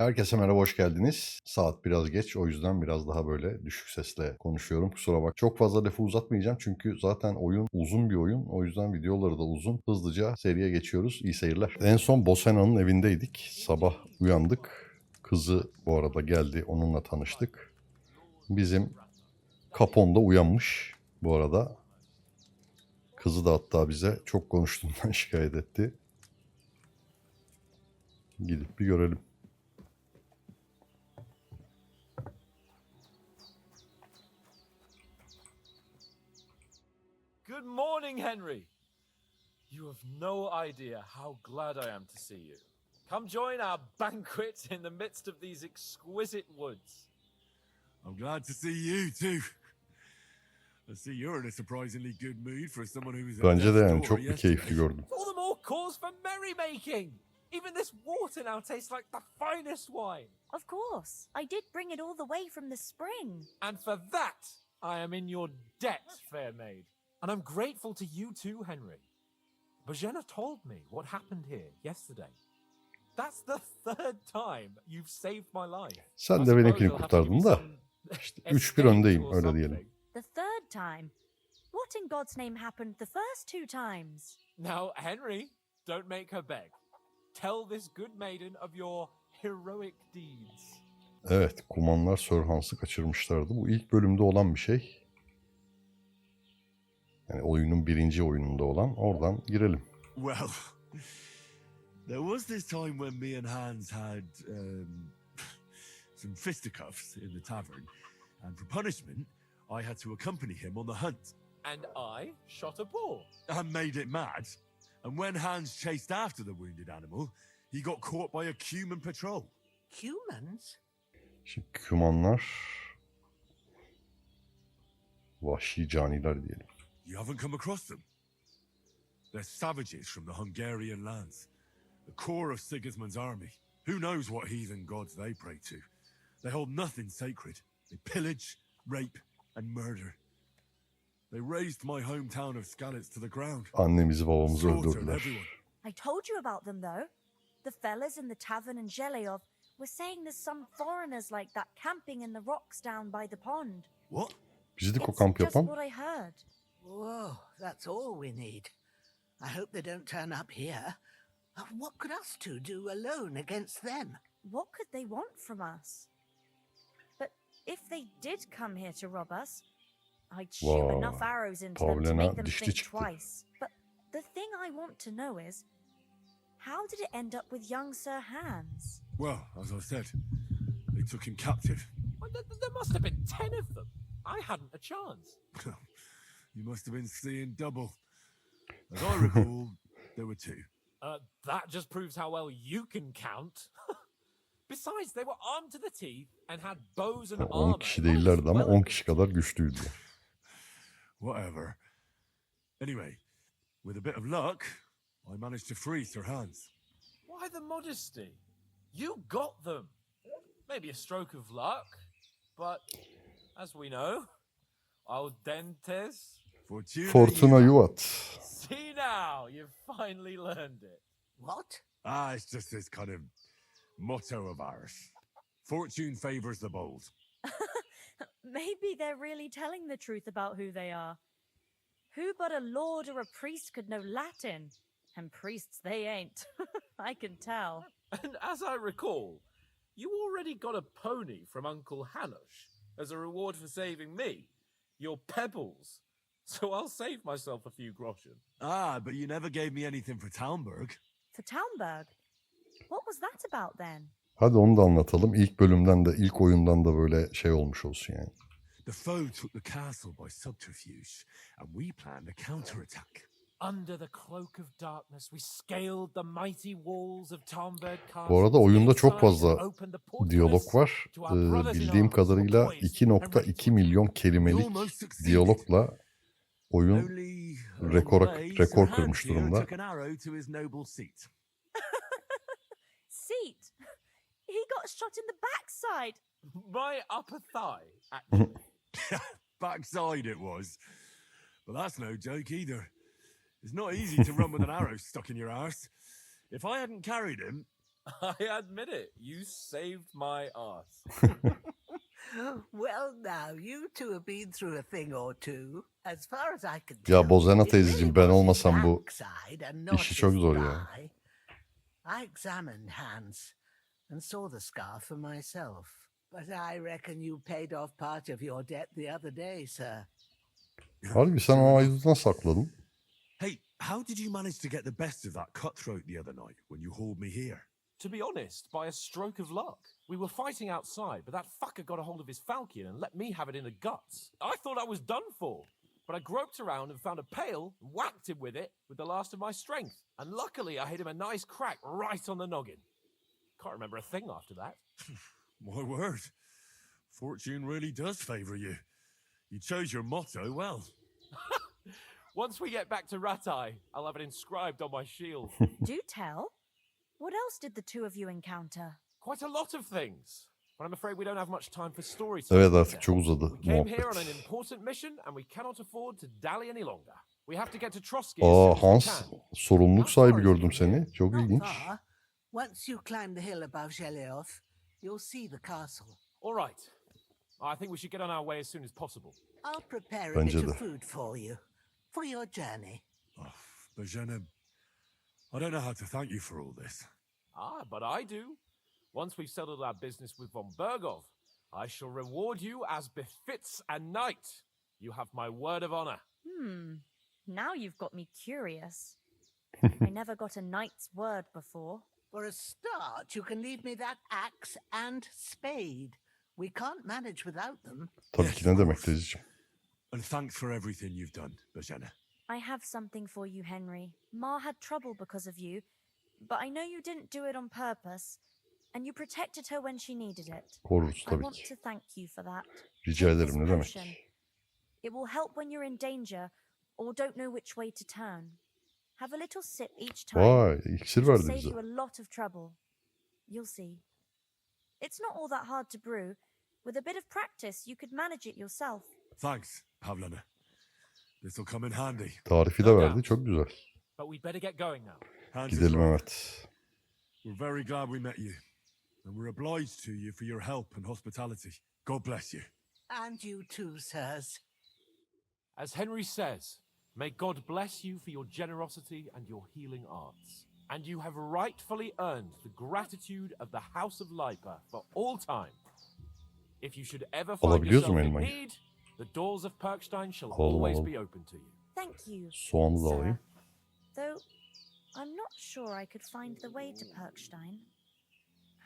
Herkese merhaba, hoş geldiniz. Saat biraz geç, o yüzden biraz daha böyle düşük sesle konuşuyorum. Kusura bak. Çok fazla lafı uzatmayacağım çünkü zaten oyun uzun bir oyun. O yüzden videoları da uzun. Hızlıca seriye geçiyoruz. İyi seyirler. En son Bosena'nın evindeydik. Sabah uyandık. Kızı bu arada geldi, onunla tanıştık. Bizim Capon da uyanmış bu arada. Kızı da hatta bize çok konuştuğundan şikayet etti. Gidip bir görelim. Good morning, Henry. You have no idea how glad I am to see you. Come join our banquet in the midst of these exquisite woods. I'm glad to see you too. I see you're in a surprisingly good mood for someone who was at Bence de death's yani door çok bir yesterday. keyifli gördüm. All the more cause for merrymaking. Even this water now tastes like the finest wine. Of course. I did bring it all the way from the spring. And for that, I am in your debt, fair maid. And I'm grateful to you too, Henry. Bojena told me what happened here yesterday. That's the third time you've saved my life. Sen de benimkini kurtardın da. İşte 3-1 öndeyim, öyle diyelim. The third time? What in God's name happened the first two times? Now, Henry, don't make her beg. Tell this good maiden of your heroic deeds. Evet, kumanlar Sir Hans'ı kaçırmışlardı. Bu ilk bölümde olan bir şey. Yani oyunun birinci oyununda olan. Oradan girelim. Well, there was this time when me and Hans had some fisticuffs in the tavern, and for punishment, I had to accompany him on the hunt. And I shot a boar. And made it mad. And when Hans chased after the wounded animal, he got caught by a Cuman patrol. Humans? Şimdi kumanlar vahşi caniler diyelim. You haven't come across them? They're savages from the Hungarian lands. The core of Sigismund's army. Who knows what heathen gods they pray to? They hold nothing sacred. They pillage, rape, and murder. They razed my hometown of Skalitz to the ground. Annemizi babamızı Slaughtered öldürdüler. everyone. I told you about them though. The fellas in the tavern in Zheleyov were saying there's some foreigners like that camping in the rocks down by the pond. What? Bizdik o It's kamp just yapan. what I heard. Whoa, that's all we need. I hope they don't turn up here. What could us two do alone against them? What could they want from us? But if they did come here to rob us, I'd shoot Wow. enough arrows into them to Pavlena make them dişli think çıktı. twice. But the thing I want to know is, how did it end up with young Sir Hans? Well, as I said, they took him captive. Well, there must have been 10 of them. I hadn't a chance. You must have been seeing double. As I recall, there were two. That just proves how well you can count. Besides, they were armed to the teeth and had bows and Yani 10 armor. kişi değillerdi ama 10 kişi kadar güçlüydüler. Whatever. Anyway, with a bit of luck, I managed to free Sir Hans. Why the modesty? You got them. Maybe a stroke of luck, but as we know, al dentes. Fortuna Yuvat. See now, you've finally learned it. What? It's just this kind of motto of ours. Fortune favors the bold. Maybe they're really telling the truth about who they are. Who but a lord or a priest could know Latin? And priests they ain't. I can tell. And as I recall, you already got a pony from Uncle Hanush as a reward for saving me, your pebbles. So I'll save myself a few groschen. But you never gave me anything for Talmberg. For Talmberg? What was that about then? Hadi onu da anlatalım. İlk bölümden de, ilk oyundan da böyle şey olmuş olsun yani. The foe took the castle by subterfuge, and we planned a counterattack. Under the cloak of darkness, we scaled the mighty walls of Talmberg Castle. Bu arada oyunda çok fazla diyalog var. Bildiğim kadarıyla 2.2 milyon kelimelik diyalogla oyun rekor kırmış durumda. Seat? He got shot in the backside. My upper thigh, actually. Backside it was. But that's no joke either. It's not easy to run with an arrow stuck in your arse. If I hadn't carried him, I admit it. You saved my ass. Well, now, you two have been through a thing or two. As far as I can Ya tell, Bozena it teyzeciğim, really ben was his olmasam bu backside and not işi çok his zor ya. thigh. I examined Hans and saw the scar for myself. But I reckon you paid off part of your debt the other day, sir. Harbi sen o ayrıdan sakladın. Hey, how did you manage to get the best of that cutthroat the other night when you hauled me here? To be honest, by a stroke of luck. We were fighting outside, but that fucker got a hold of his falcon and let me have it in the guts. I thought I was done for. But I groped around and found a pail and whacked him with it with the last of my strength. And luckily I hit him a nice crack right on the noggin. Can't remember a thing after that. My word. Fortune really does favour you. You chose your motto well. Once we get back to Ratai, I'll have it inscribed on my shield. Do tell. What else did the two of you encounter? Quite a lot of things. But I'm afraid we don't have much time for storytelling. Evet, artık çok uzadı We came here on an muhabbet. important mission and we cannot afford to dally any longer. We have to get to Trotsky as soon Aa, as we Hans, can. sorumluluk sahibi gördüm seni. Çok Not ilginç. far. Once you climb the hill above Geleoth, you'll see the castle. All right. I think we should get on our way as soon as possible. I'll prepare a Bence bit de. of food for you, for your journey. Oh, Bozena, I don't know how to thank you for all this. Ah, but I do. Once we've settled our business with von Bergov, I shall reward you as befits a knight. You have my word of honor. Now you've got me curious. I never got a knight's word before. For a start, you can leave me that axe and spade. We can't manage without them. Tabii ki, ne demek teyzeciğim. And thanks for everything you've done, Bozena. I have something for you, Henry. Ma had trouble because of you, but I know you didn't do it on purpose, and you protected her when she needed it. Koruruz I tabii want ki. to thank you for that. Rica Take this ederim, ne demek. potion. It will help when you're in danger or don't know which way to turn. Have a little sip each time. Vay, iksir It will verdi save bize. you a lot of trouble. You'll see. It's not all that hard to brew. With a bit of practice, you could manage it yourself. Thanks, Pavlana. This'll come in handy. Tarifi de verdi, çok güzel. But we'd better get going now. Hands is Gidelim right. evet. We're very glad we met you. And we're obliged to you for your help and hospitality. God bless you. And you too, sirs. As Henry says, may God bless you for your generosity and your healing arts. And you have rightfully earned the gratitude of the House of Lipa for all time. If you should ever find Alabiliyoruz yourself mu in elmayı? need, the doors of Perkstein shall Alalım, always alalım. be open to you. Thank you. Soğanı da sir. alayım. Though I'm not sure I could find the way to Perkstein.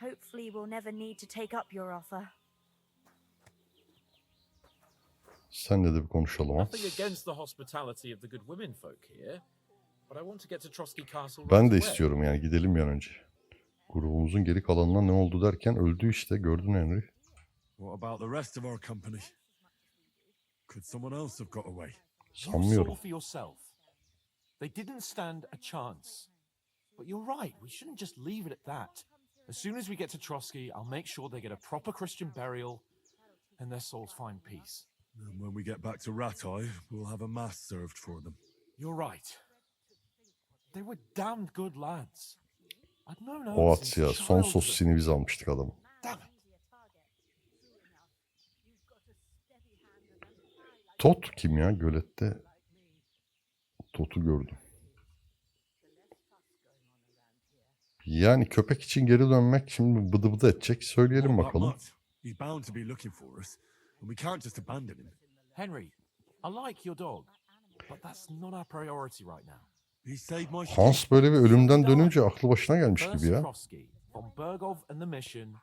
Hopefully we'll never need to take up your offer. Senle de bir konuşalım Nothing Hans. against the hospitality of the good women folk here, but I want to get to Trotsky Castle right Ben de away. istiyorum yani, gidelim bir an önce. Grubumuzun geri kalanına ne oldu derken öldü işte, gördün Henry. What about the rest of our company? Could someone else have got away? You Sanmıyorum. saw for yourself. They didn't stand a chance. But you're right, we shouldn't just leave it at that. As soon as we get to Trotsky, I'll make sure they get a proper Christian burial and their souls find peace. And when we get back to Ratai, we'll have a mass served for them. You're right. They were damned good lads. I'd known O Oaks at since ya, son childhood. sosisini biz almıştık adamın. Damn it. Tot kim ya? Gölette Tot'u gördüm. Yani köpek için geri dönmek şimdi bıdı bıdı edecek. Söyleyelim What about bakalım. Mutt? He's bound to be looking for us, and we can't just abandon him. Henry, I like your dog, but that's not our priority right now. He saved my Hans böyle bir ölümden dönünce aklı başına gelmiş First gibi ya. Trotsky, von Bergov and the mission,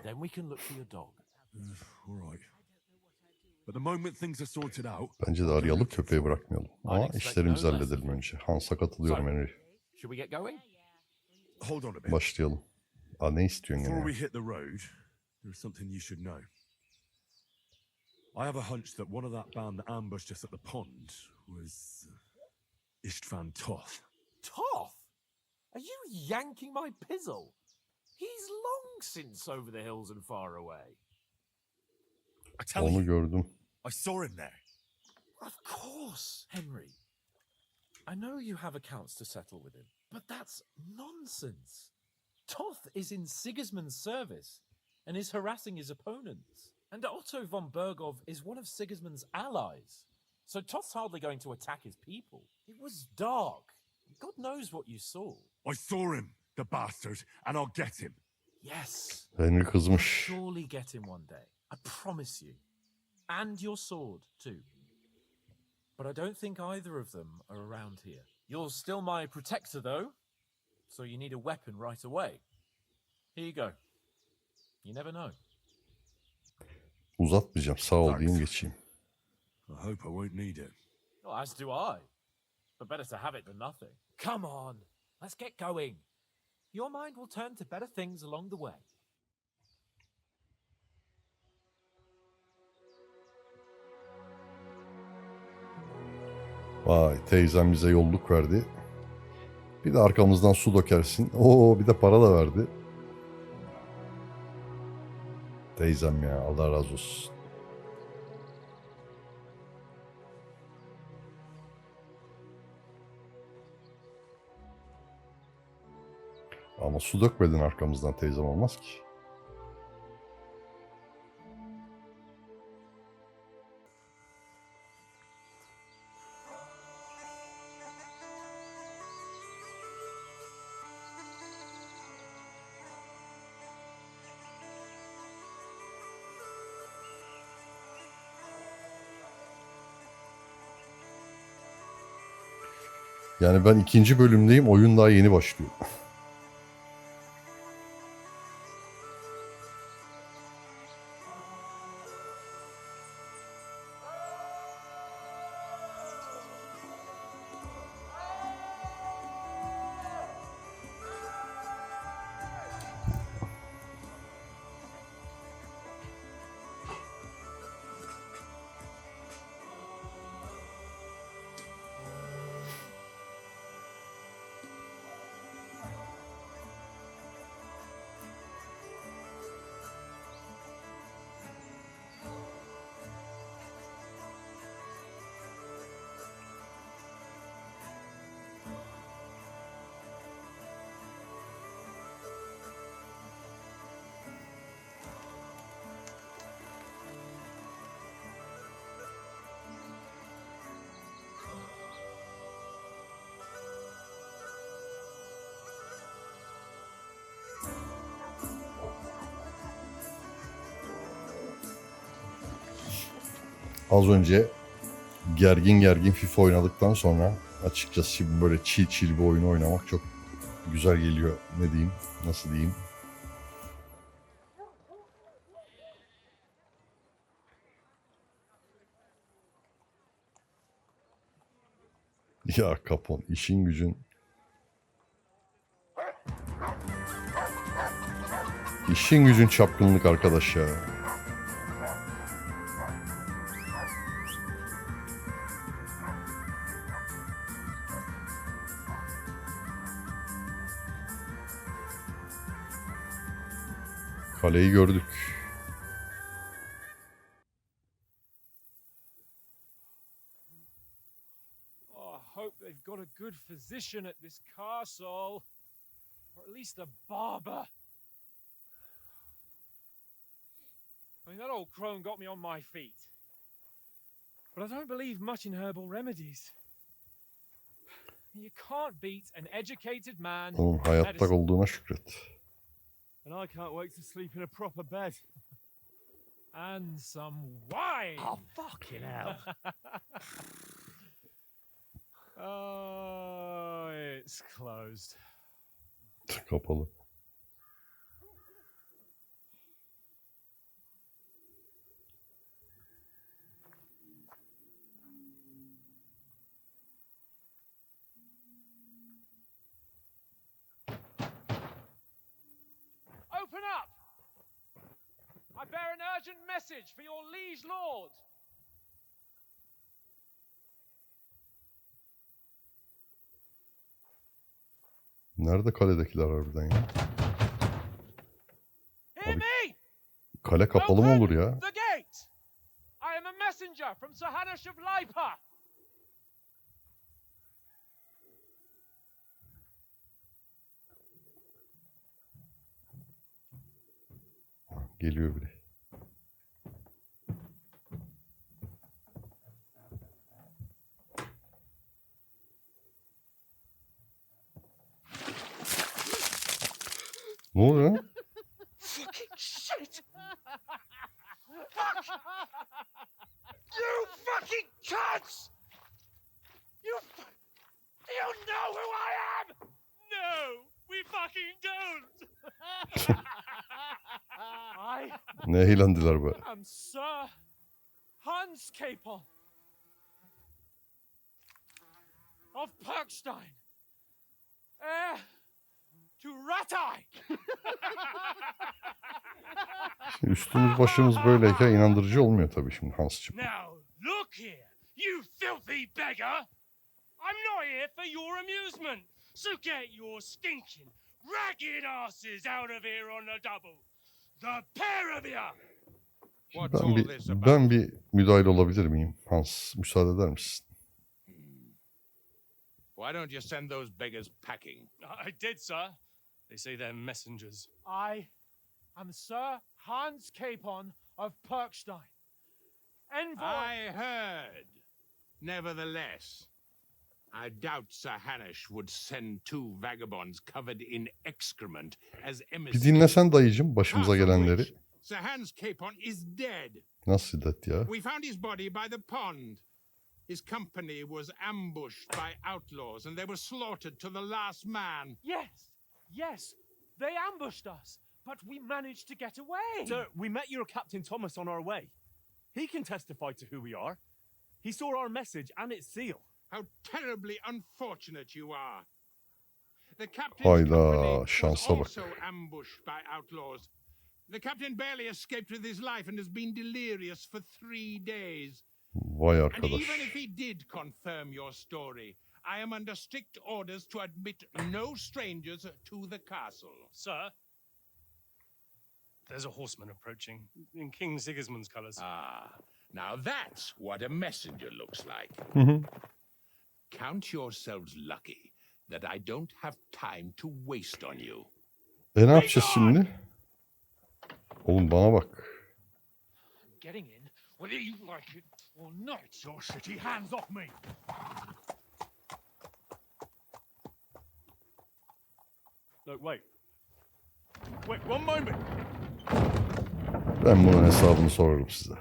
then we can look for your dog. All right. But the moment things are sorted out, Bence de arayalım, köpeği bırakmayalım. Ama işlerimizi halledelim önce. Hans'a katılıyorum Henry. Should we get going? hold on a bit. Başlayalım. Aa, ne istiyorsun Before gene? we hit the road, there's something you should know. I have a hunch that one of that band that ambushed us at the pond was Istvan Toth. Toth? Are you yanking my pizzle? He's long since over the hills and far away. I tell Onu you, gördüm. I saw him there. Of course, Henry. I know you have accounts to settle with him, but that's nonsense. Toth is in Sigismund's service and is harassing his opponents. And Otto von Bergov is one of Sigismund's allies. So Toth's hardly going to attack his people. It was dark. God knows what you saw. I saw him, the bastard, and I'll get him. Yes. Henry You'll kızmış. surely get him one day. I promise you. And your sword, too. But I don't think either of them are around here. You're still my protector, though. So you need a weapon right away. Here you go. You never know. Uzatmayacağım. Sağ ol diyeyim geçeyim. I hope I won't need it. Well, as do I. But better to have it than nothing. Come on. Let's get going. Your mind will turn to better things along the way. Vay, teyzem bize yolluk verdi. Bir de arkamızdan su dökersin. Oo, bir de para da verdi. Teyzem ya, Allah razı olsun. Ama su dökmedin arkamızdan, teyzem olmaz ki. Yani ben 2. bölümdeyim, oyun daha yeni başlıyor. Az önce gergin FIFA oynadıktan sonra açıkçası şimdi böyle chill bir oyunu oynamak çok güzel geliyor. Ne diyeyim, nasıl diyeyim. Ya Capone, işin gücün. İşin gücün çapkınlık arkadaş ya. Kaleyi gördük. Oh, I hope they've got a good physician at this castle. Or at least a barber. I mean, that old crone got me on my feet. But I don't believe much in herbal remedies. You can't beat an educated man. Oğlum hayatta olduğuna şükret. And I can't wait to sleep in a proper bed. And some wine. Oh, fucking hell. Oh, it's closed. Kapalı. Open up! I bear an urgent message for your liege lord. Nerede kaledekiler harbiden ya? Hear me! Kale kapalı mı olur ya? The gate! I am a messenger from Sir Hanush of Lipa. Geliyor biri. Ne oluyor lan? Fucking shit! Fuck! You fucking cunts! Do you know who I am? No, we fucking don't. I Ne eğlendiler be. am Sir Hans Capon of Perkstein, heir to Ratai. Üstümüz başımız böyleyken inandırıcı olmuyor tabii şimdi Hans'cığım. Now, look here, you filthy beggar! I'm not here for your amusement, so get your stinking, ragged asses out of here on the double. The pair of you! What's all this about? Ben bir müdahale olabilir miyim? Hans, müsaade eder misin? Why don't you send those beggars packing? I did, sir. They say they're messengers. I am Sir Hans Capon of Perkstein, envoy. I heard. Nevertheless, I doubt Sir Hanush would send two vagabonds covered in excrement as Bir emissaries. dinlesen dayıcım başımıza Half of gelenleri. which, Sir Hans Capon is dead. Nasıl şiddet ya? We found his body by the pond. His company was ambushed by outlaws and they were slaughtered to the last man. Yes, they ambushed us, but we managed to get away. Sir, we met your Captain Thomas on our way. He can testify to who we are. He saw our message and its seal. How terribly unfortunate you are. The captain's Hayda, company was şansa bak. also ambushed by outlaws. The captain barely escaped with his life and has been delirious for 3 days. Vay And arkadaş. even if he did confirm your story, I am under strict orders to admit no strangers to the castle. Sir, there's a horseman approaching in King Sigismund's colours. Ah, now that's what a messenger looks like. Hı hı. Count yourselves lucky that I don't have time to waste on you. Ne yapacağız şimdi? Oğlum bana bak. Getting in, whether you like it or not. Your shitty hands off me! Look, wait. Wait, one moment. Ben bunun hesabını sorarım size.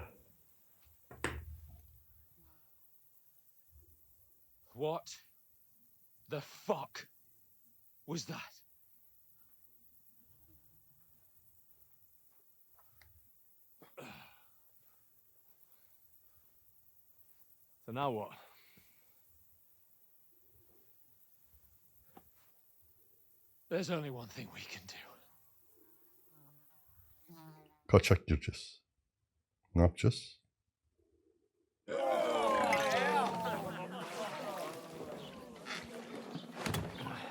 What the fuck was that? So now what? There's only one thing we can do. Kaçak gireceğiz. Ne yapacağız?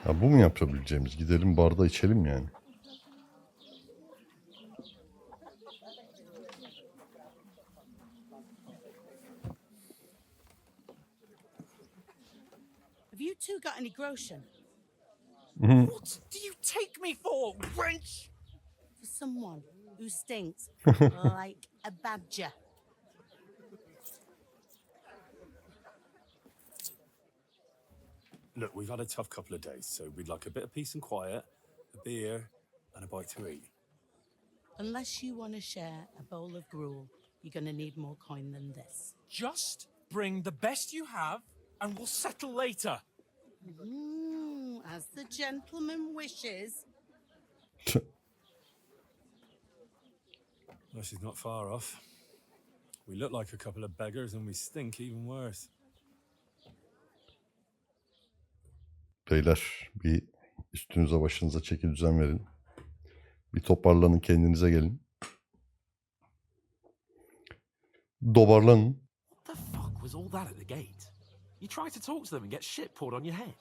Ya bu mu yapabileceğimiz? Gidelim barda içelim yani. Have you two got any groschen? What do you take me for, wench? For someone who stinks like a badger. Look, we've had a tough couple of days, so we'd like a bit of peace and quiet, a beer, and a bite to eat. Unless you want to share a bowl of gruel, you're going to need more coin than this. Just bring the best you have and we'll settle later. As the gentleman wishes. Well, she's not far off. We look like a couple of beggars and we stink even worse. Beyler bir üstünüze başınıza çeki düzen verin. Bir toparlanın, kendinize gelin. Dobarlanın. What the fuck was all that at the gate? You try to talk to them and get shit poured on your head.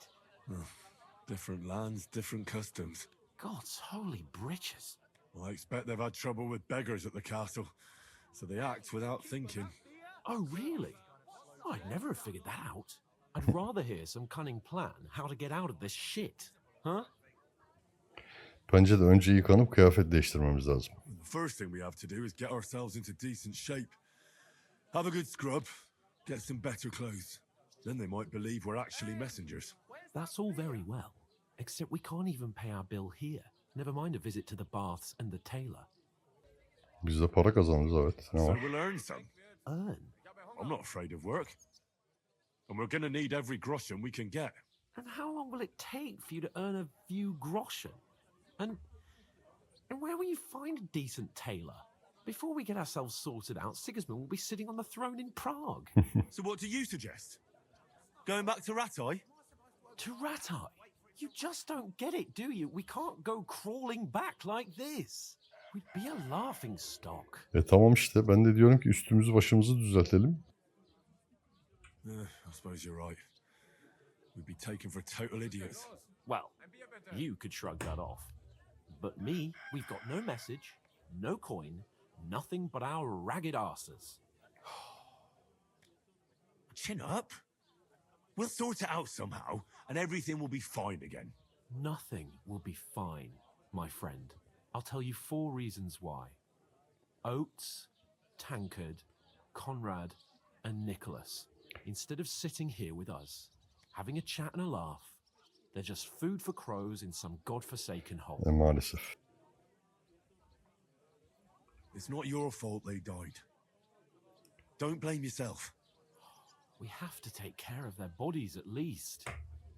Different lands, different customs. God's holy britches. Well, I expect they've had trouble with beggars at the castle, so they act without thinking. Oh, really? I'd never have figured that out. I'd rather hear some cunning plan how to get out of this shit. Huh? Bence de önce yıkanıp kıyafet değiştirmemiz lazım. First thing we have to do is get ourselves into decent shape. Have a good scrub, get some better clothes. Then they might believe we're actually messengers. That's all very well, except we can't even pay our bill here. Never mind a visit to the baths and the tailor. Biz de para kazanırız, evet. Ne So var? we'll earn some. Earn? I'm not afraid of work. And we're gonna need every groschen we can get. And how long will it take for you to earn a few groschen? And where will you find a decent tailor? Before we get ourselves sorted out, Sigismund will be sitting on the throne in Prague. So what do you suggest? Going back to Ratai? To Ratai? You just don't get it, do you? We can't go crawling back like this. We'd be a laughing stock. Tamam işte, ben de diyorum ki üstümüzü başımızı düzeltelim. I suppose you're right. We'd be taken for total idiots. Well, you could shrug that off. But me, we've got no message, no coin, nothing but our ragged asses. Chin up. We'll sort it out somehow, and everything will be fine again. Nothing will be fine, my friend. I'll tell you 4 reasons why. Oates, Tankard, Conrad, and Nicholas, instead of sitting here with us, having a chat and a laugh, they're just food for crows in some godforsaken hole. Maalesef. It's not your fault they died. Don't blame yourself. We have to take care of their bodies at least.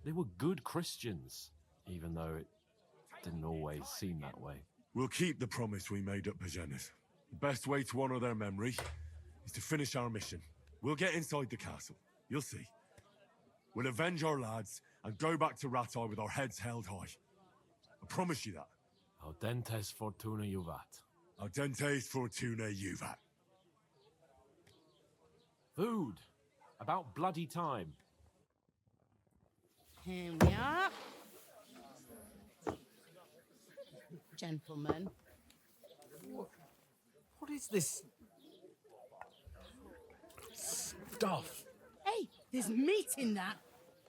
They were good Christians, even though it didn't always seem that way. We'll keep the promise we made at Bajena's. The best way to honor their memory is to finish our mission. We'll get inside the castle. You'll see. We'll avenge our lads and go back to Ratai with our heads held high. I promise you that. Audentes fortuna juvat. Audentes fortuna juvat. Food. About bloody time. Here we are. Gentlemen. What is this stuff? Hey, there's meat in that.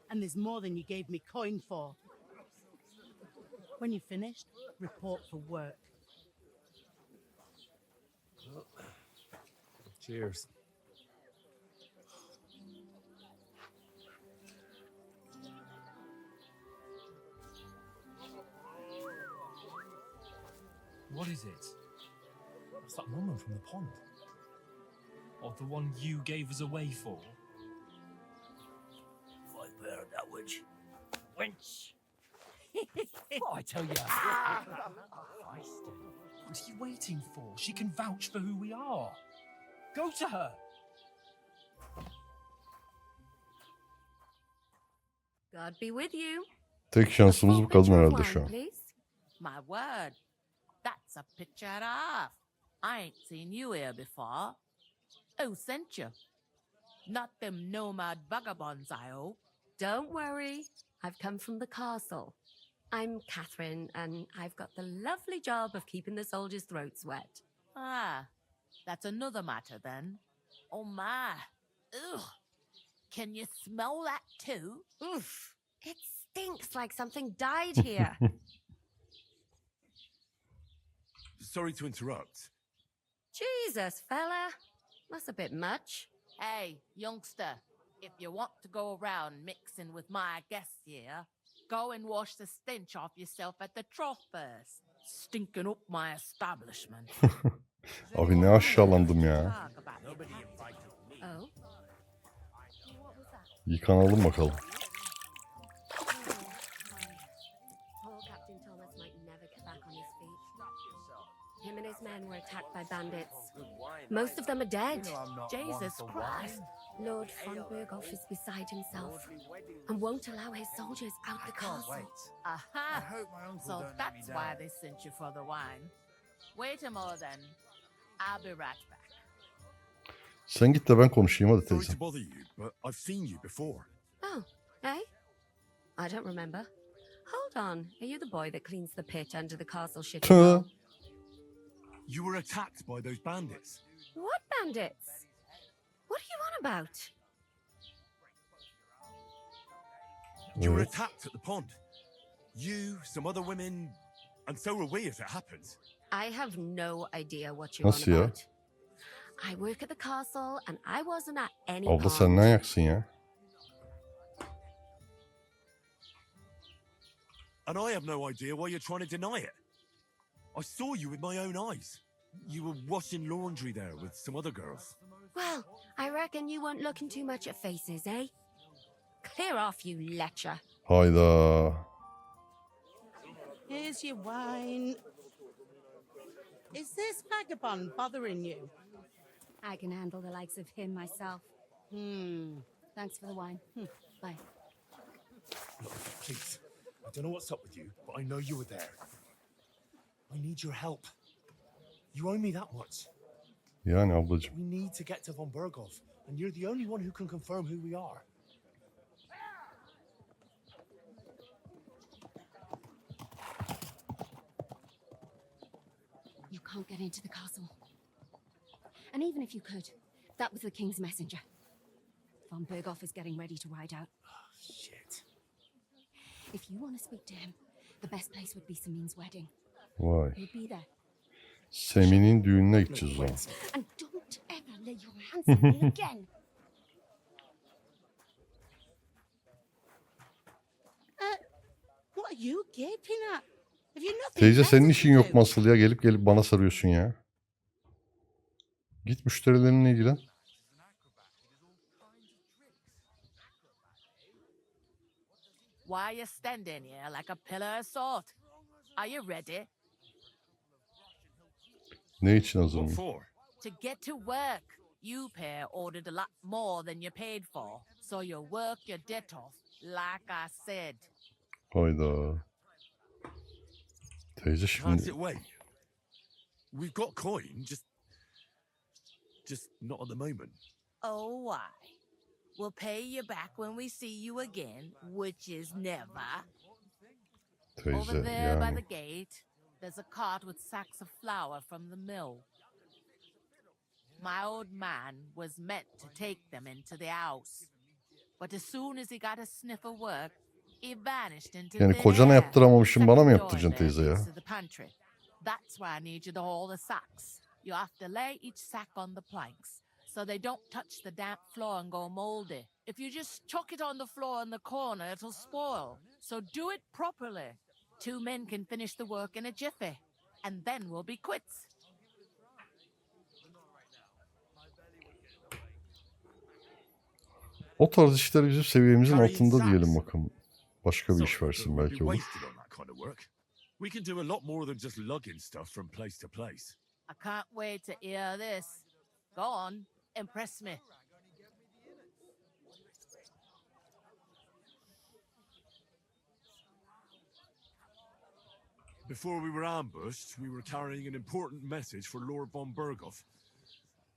And there's more than you gave me coin for. When you're finished, report for work. Cheers. What is it? It's that woman from the pond. Or the one you gave us away for. Viper, that witch. Wench. What I tell you? What are you waiting for? She can vouch for who we are. Go to her. God be with you. Tek şansımız bu kadın herhalde şu an. Please. My word, that's a picture and a half. I ain't seen you here before. Who sent you? Not them nomad vagabonds, I hope. Don't worry, I've come from the castle. I'm Catherine, and I've got the lovely job of keeping the soldiers' throats wet. Ah, that's another matter then. Oh my, ugh. Can you smell that too? Oof, it stinks like something died here. Sorry to interrupt. Jesus, fella, that's a bit much. Hey, youngster, if you want to go around mixing with my guests here, go and wash the stench off yourself at the trough first. Stinking up my establishment. Abi ne aşağılandım ya. Oh, Yıkanalım bakalım. poor Captain Thomas might never get back on his feet. Him and his men were attacked by bandits. Most of them are dead. Jesus Christ. Lord von Berghoff is beside himself and won't allow his soldiers out the castle. Aha! So that's why they sent you for the wine. Wait a moment then. I'll be right back. Sen git de ben konuşayım hadi Sorry teyze. to bother you, but I've seen you before. Oh, eh? I don't remember. Hold on. Are you the boy that cleans the pit under the castle shitting hole? You were attacked by those bandits. What bandits? What are you on about? You were Evet. attacked at the pond. You, some other women, and so were we, as it happens. I have no idea what you're Nasıl on ya? about. I work at the castle and I wasn't at any Abla sen pond. ne ayaksın ya? And I have no idea why you're trying to deny it. I saw you with my own eyes. You were washing laundry there with some other girls. Well, I reckon you weren't looking too much at faces, eh? Clear off, you lecher. Hayda. Here's your wine. Is this vagabond bothering you? I can handle the likes of him myself. Thanks for the wine. Bye. Look, please. I don't know what's up with you, but I know you were there. I need your help. You owe me that much. Yani ablacığım. We need to get to Von Berghoff, and you're the only one who can confirm who we are. You can't get into the castle. And even if you could, that was the king's messenger. Von Berghoff is getting ready to ride out. Oh, shit. If you want to speak to him, the best place would be Samin's wedding. Vay. He'll be there. Semin'in düğününe gideceğiz o zaman. And don't ever lay your hands on me again. What are you gaping at? Have you nothing Teyze senin better işin to yok do? mu asıl ya? Gelip bana sarıyorsun ya. Git müşterilerinle ilgilen. Why are you standing here like a pillar of salt? Are you ready? Ne için hazır What mıyım? for? To get to work. You pair ordered a lot more than you paid for, so you work your debt off, like I said. Hayda. Teyze Hands it şimdi... way. We've got coin, just not at the moment. Oh, why? We'll pay you back when we see you again, which is never. Over Teyze there by the yani. gate, there's a cart with sacks of flour from the mill. My old man was meant to take them into the house. But as soon as he got a sniff of work, he vanished into Yani thin kocana air. yaptıramamışım, bana mı Second door yaptıracaksın there teyze ya? leads to the pantry. That's why I need you to haul the sacks. You have to lay each sack on the planks so they don't touch the damp floor and go moldy. If you just chuck it on the floor in the corner, it'll spoil. So do it properly. 2 men can finish the work in a jiffy, and then we'll be quits. O tarz işler bizim seviyemizin altında diyelim bakalım. Başka bir iş versin We'll be belki olur. wasted on that kind of work. We can do a lot more than just lugging stuff from place to place. I can't wait to hear this. Go on, impress me. Before we were ambushed, we were carrying an important message for Lord von Berghoff.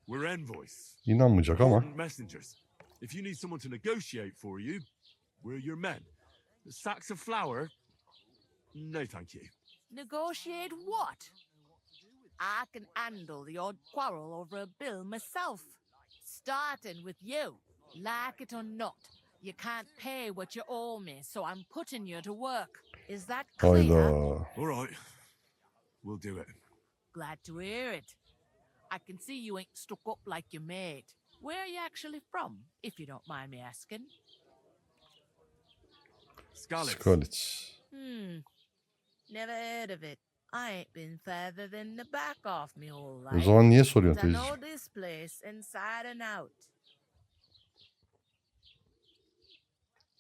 We're envoys, İnanmayacak ama. important messengers. If you need someone to negotiate for you, we're your men. The sacks of flour? No, thank you. Negotiate what? I can handle the odd quarrel over a bill myself. Starting with you. Like it or not, you can't pay what you owe me, so I'm putting you to work. Is that clear? Hayda. All right, we'll do it. Glad to hear it. I can see you ain't stuck up like your mate. Where are you actually from, if you don't mind me asking? Skalitz. Never heard of it. I ain't been further than the back off me whole O life. zaman niye soruyorsun But I know teyzeciğim? this place inside and out.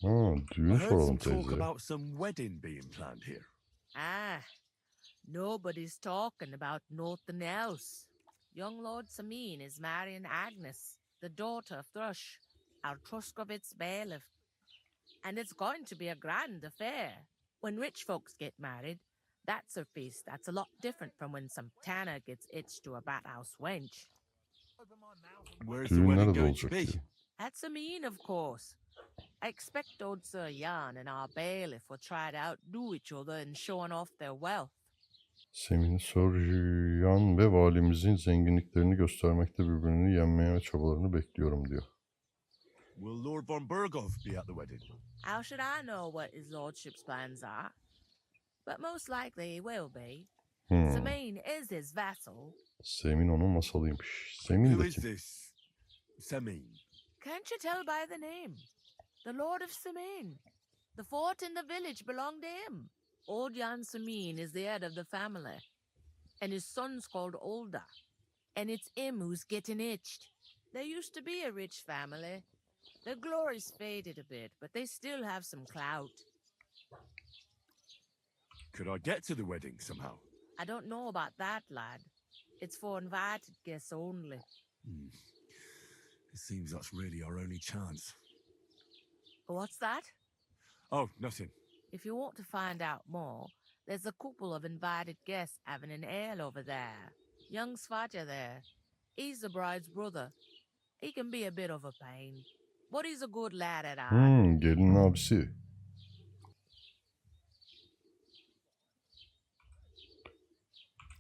Ha, I düğün heard soralım some talk teyzeye. about some wedding being planned here. Nobody's talking about nothing else. Young Lord Samin is marrying Agnes, the daughter of Thrush, our Truskovitz bailiff. And it's going to be a grand affair. When rich folks get married, that's a feast that's a lot different from when some tanner gets hitched to a bathouse wench. Where's the Düğün wedding nerede going to olacak be? diyor. At Samin, of course. I expect old Sir Jan and our bailiff will try to outdo each other in showing off their wealth. Semin'i Sörjan ve valimizin zenginliklerini göstermekte birbirini yenmeye çabalarını bekliyorum diyor. Will Lord von Berghoff be at the wedding? How should I know what his lordship's plans are? But most likely he will be. Samine is his vassal. Semin onun vasalıymış. Semin Who de is kim? this Semin? Can't you tell by the name? The Lord of Samine. The fort and the village belong to him. Old Jan Samine is the head of the family. And his son's called Olda. And it's him who's getting itched. They used to be a rich family. Their glory's faded a bit, but they still have some clout. Could I get to the wedding somehow? I don't know about that, lad. It's for invited guests only. It seems that's really our only chance. What's that? Oh, nothing. If you want to find out more, there's a couple of invited guests having an ale over there. Young Svatja there. He's the bride's brother. He can be a bit of a pain, but he's a good lad at heart. Gelinin abisi.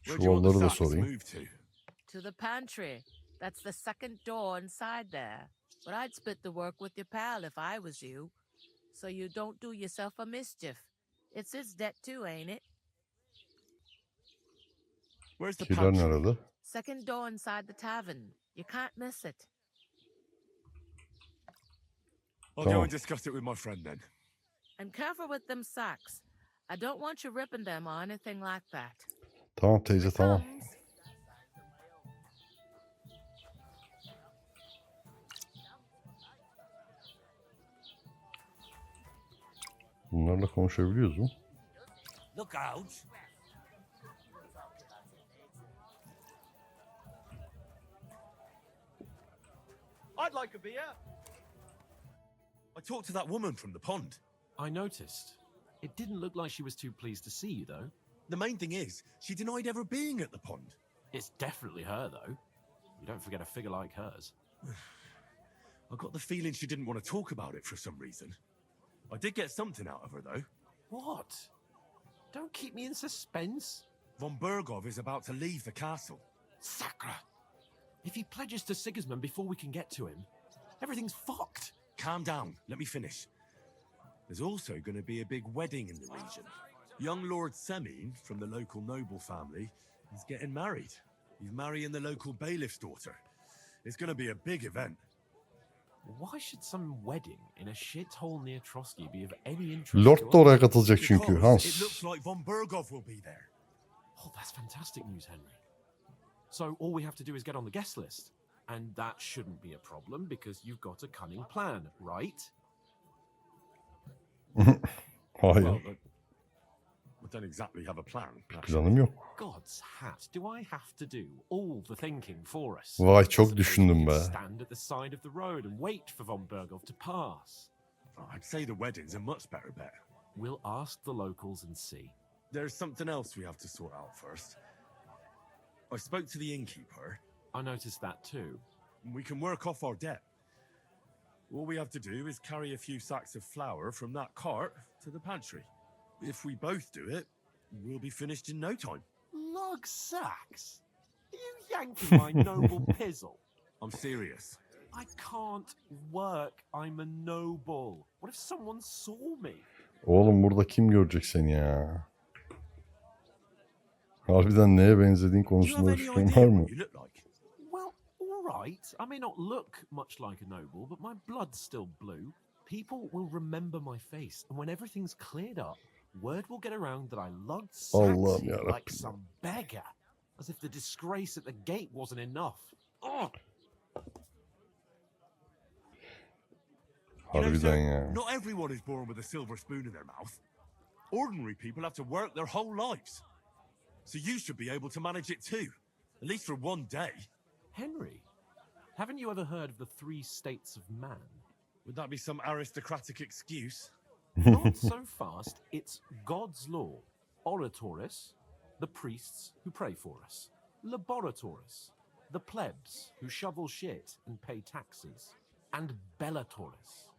Where do you want the Çuvalları da sacks sorayım. moved to? To the pantry. That's the second door inside there. But I'd split the work with your pal if I was you. So you don't do yourself a mischief. It's his debt too, ain't it? Where's the Şeyler pantry? nerede? Second door inside the tavern. You can't miss it. I'll Tamam. go and discuss it with my friend then. And careful with them sacks. I don't want you ripping them or anything like that. Tamam teyze tamam. Comes. Bunlarla konuşabiliyoruz mu? Look out! I'd like a beer. I talked to that woman from the pond. I noticed. It didn't look like she was too pleased to see you, though. The main thing is, she denied ever being at the pond. It's definitely her, though. You don't forget a figure like hers. I got the feeling she didn't want to talk about it for some reason. I did get something out of her, though. What? Don't keep me in suspense. Von Bergov is about to leave the castle. Sacre! If he pledges to Sigismund before we can get to him, everything's fucked. Calm down, let me finish. There's also going to be a big wedding in the region. Young Lord Semin, from the local noble family, is getting married. He's marrying the local bailiff's daughter. It's going to be a big event. Why should some wedding in a shithole near Trotsky be of any interest Lord to da us? oraya katılacak çünkü Because Hans. it looks like Von Bergov will be there. Oh, that's fantastic news, Henry. So all we have to do is get on the guest list. And that shouldn't be a problem because you've got a cunning plan, right? Hayır. Well, I don't exactly have a plan. actually. Planım yok. God's hat, do I have to do all the thinking for us? Vay çok Suppose düşündüm we be. could stand at the side of the road and wait for Von Bergov to pass. I'd say the wedding's a much better bet. We'll ask the locals and see. There's something else we have to sort out first. I spoke to the innkeeper. I noticed that too. We can work off our debt. All we have to do is carry a few sacks of flour from that cart to the pantry. If we both do it, we'll be finished in no time. Lug sacks? Are you yanking my noble pizzle? I'm serious. I can't work. I'm a noble. What if someone saw me? Oğlum burada kim görecek seni ya? Harbiden neye benzediğin Do you have konusunda any fikrin idea şey var mı? what you look like? Well, all right. I may not look much like a noble, but my blood's still blue. People will remember my face, and when everything's cleared up, word will get around that I lugged sacks Allah'ım here yarabbim. like some beggar. As if the disgrace at the gate wasn't enough. Oh, You know, Harbiden sir, ya. not everyone is born with a silver spoon in their mouth. Ordinary people have to work their whole lives. So you should be able to manage it too. At least for one day. Henry, haven't you ever heard of the 3 states of man? Would that be some aristocratic excuse? Not so fast. It's God's law. Oratoris, the priests who pray for us. Laboratoris, the plebs who shovel shit and pay taxes. And Bellatoris,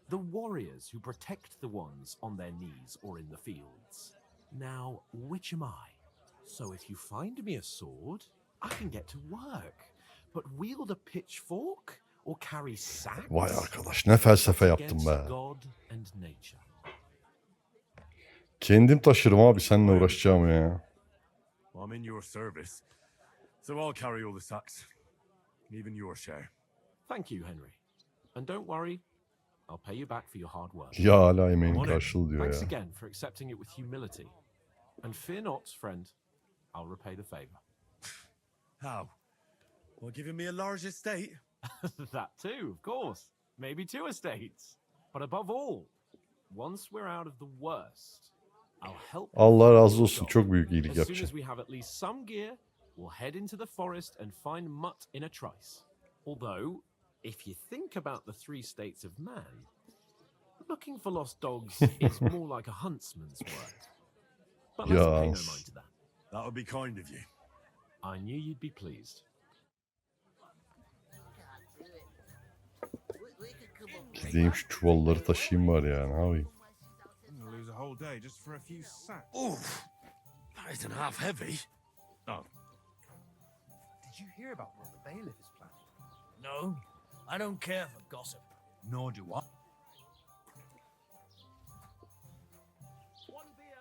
the warriors who protect the ones on their knees or in the fields. Now, which am I? So if you find me a sword, I can get to work. But wield a pitchfork or carry sacks? Vay arkadaş ne felsefe yaptım Against be. God and nature. Kendim taşırım abi seninle uğraşacağım ya. I'm in your service, so I'll carry all the sacks, even your share. Thank you, Henry. And don't worry, I'll pay you back for your hard work. Ya hala emeğin karşılığı diyor Thanks ya. again for accepting it with humility. And fear not, friend, I'll repay the favor. How? Well, giving me a large estate? That too, of course. Maybe 2 estates. But above all, once we're out of the worst, I'll help. Allah razı olsun. Çok büyük iyilik As soon as yapacak. we have at least some gear, we'll head into the forest and find Mutt in a trice. Although, if you think about the 3 states of man, looking for lost dogs is more like a huntsman's work. But let's pay no mind to that. That would be kind of you. I knew you'd be pleased. Gideyim şu çuvalları taşıyayım var ya. Ne yapayım? I'm gonna lose a whole day just for a few sacks. Oof! That isn't half heavy. Oh. Did you hear about what the bailiff is planning? No, I don't care for gossip. Nor do I. One beer.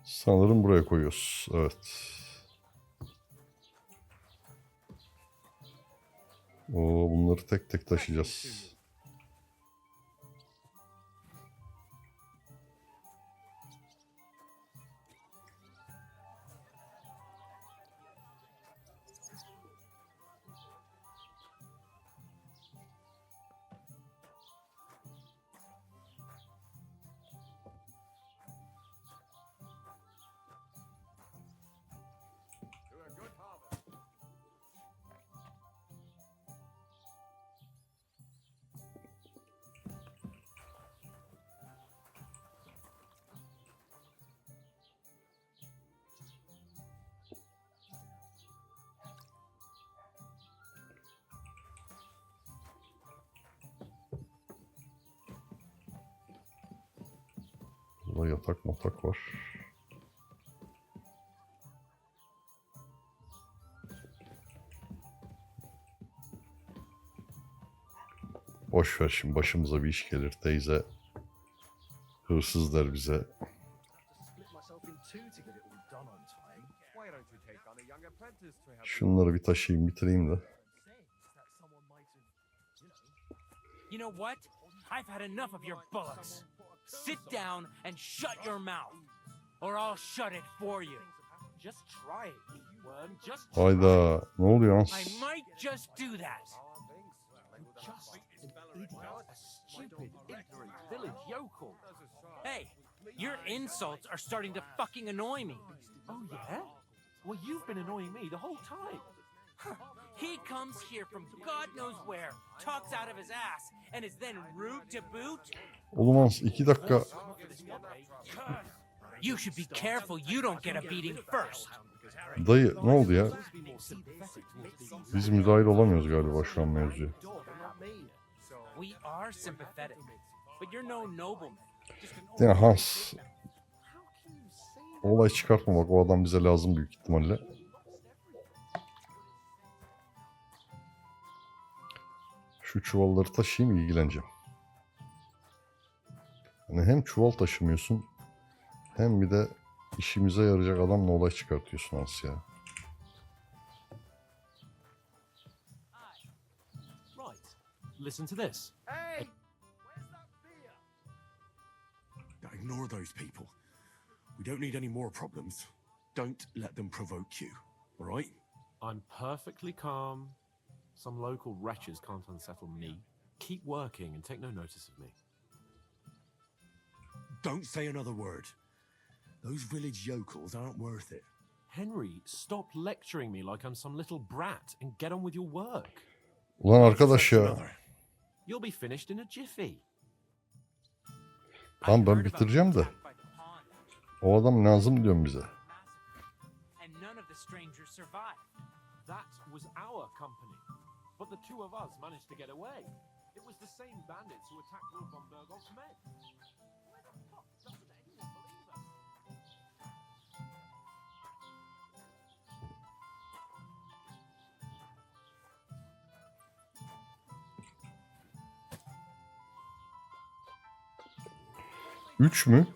Sanırım buraya koyuyoruz. Evet. Oo, bunları tek tek taşıyacağız. Burada yatak matak var. Boş ver, şimdi başımıza bir iş gelir. Teyze hırsız der bize. Şunları bir taşıyayım, bitireyim de. You know what? I've had enough of your bullocks. Sit down and shut your mouth, or I'll shut it for you. Just try it, worm. Just try Hayda, it. ne oluyor Hans? I might just do that. Just an idiot, a stupid, ignorant village yokel. Hey, your insults are starting to fucking annoy me. Oh yeah? Well, you've been annoying me the whole time. He comes here from God knows where, talks out of his ass, and is then rude to boot. Oğlum Hans, 2 dakika. You should be careful you don't get a beating first. Dayı, ne oldu ya? Biz müdahil olamıyoruz galiba şu an mevzuya. We are sympathetic, but you're no nobleman. Ya Hans, olay çıkartma bak, o adam bize lazım büyük ihtimalle. Şu çuvalları taşıyayım, ilgileneceğim. Yani hem çuval taşımıyorsun hem bir de işimize yarayacak adamla olay çıkartıyorsun Hans ya. Right. Listen to this. Hey! Ignore those people. We don't need any more problems. Don't let them provoke you, all right? I'm perfectly calm. Some local wretches can't unsettle me. Keep working and take no notice of me. Don't say another word. Those village yokels aren't worth it. Henry, stop lecturing me like I'm some little brat and get on with your work. Ulan arkadaş ya. You'll be finished in a jiffy. Tamam, ben bitireceğim de. O adam lazım diyorum bize. And none of the strangers survived. That was our company. But the 2 of us managed to get away. It was the same bandits who attacked Lord von Berghoff's men. Why the fuck doesn't anyone 3 mü?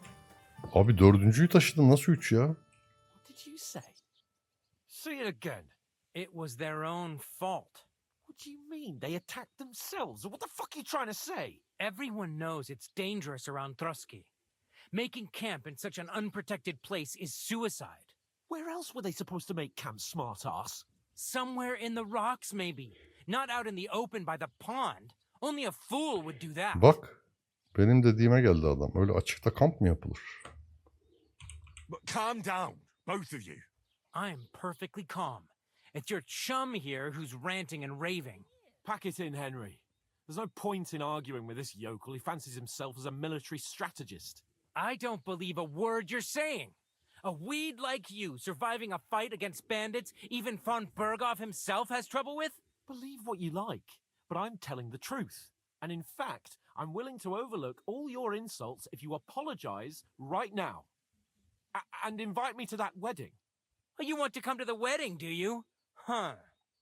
Abi dördüncüyü taşıdın. Nasıl 3 ya? What did you say? Say it again. It was their own fault. What do you mean? They attacked themselves? What the fuck are you trying to say? Everyone knows it's dangerous around Trotsky. Making camp in such an unprotected place is suicide. Where else were they supposed to make camp, smart-ass? Somewhere in the rocks, maybe. Not out in the open by the pond. Only a fool would do that. Bak. Benim dediğime geldi adam. Öyle açıkta kamp mı yapılır? But calm down, both of you. I'm perfectly calm. It's your chum here who's ranting and raving. Pack it in, Henry. There's no point in arguing with this yokel who fancies himself as a military strategist. I don't believe a word you're saying. A weed like you surviving a fight against bandits even von Berghoff himself has trouble with? Believe what you like, but I'm telling the truth. And in fact, I'm willing to overlook all your insults if you apologize right now. And invite me to that wedding. Oh, you want to come to the wedding, do you? Huh.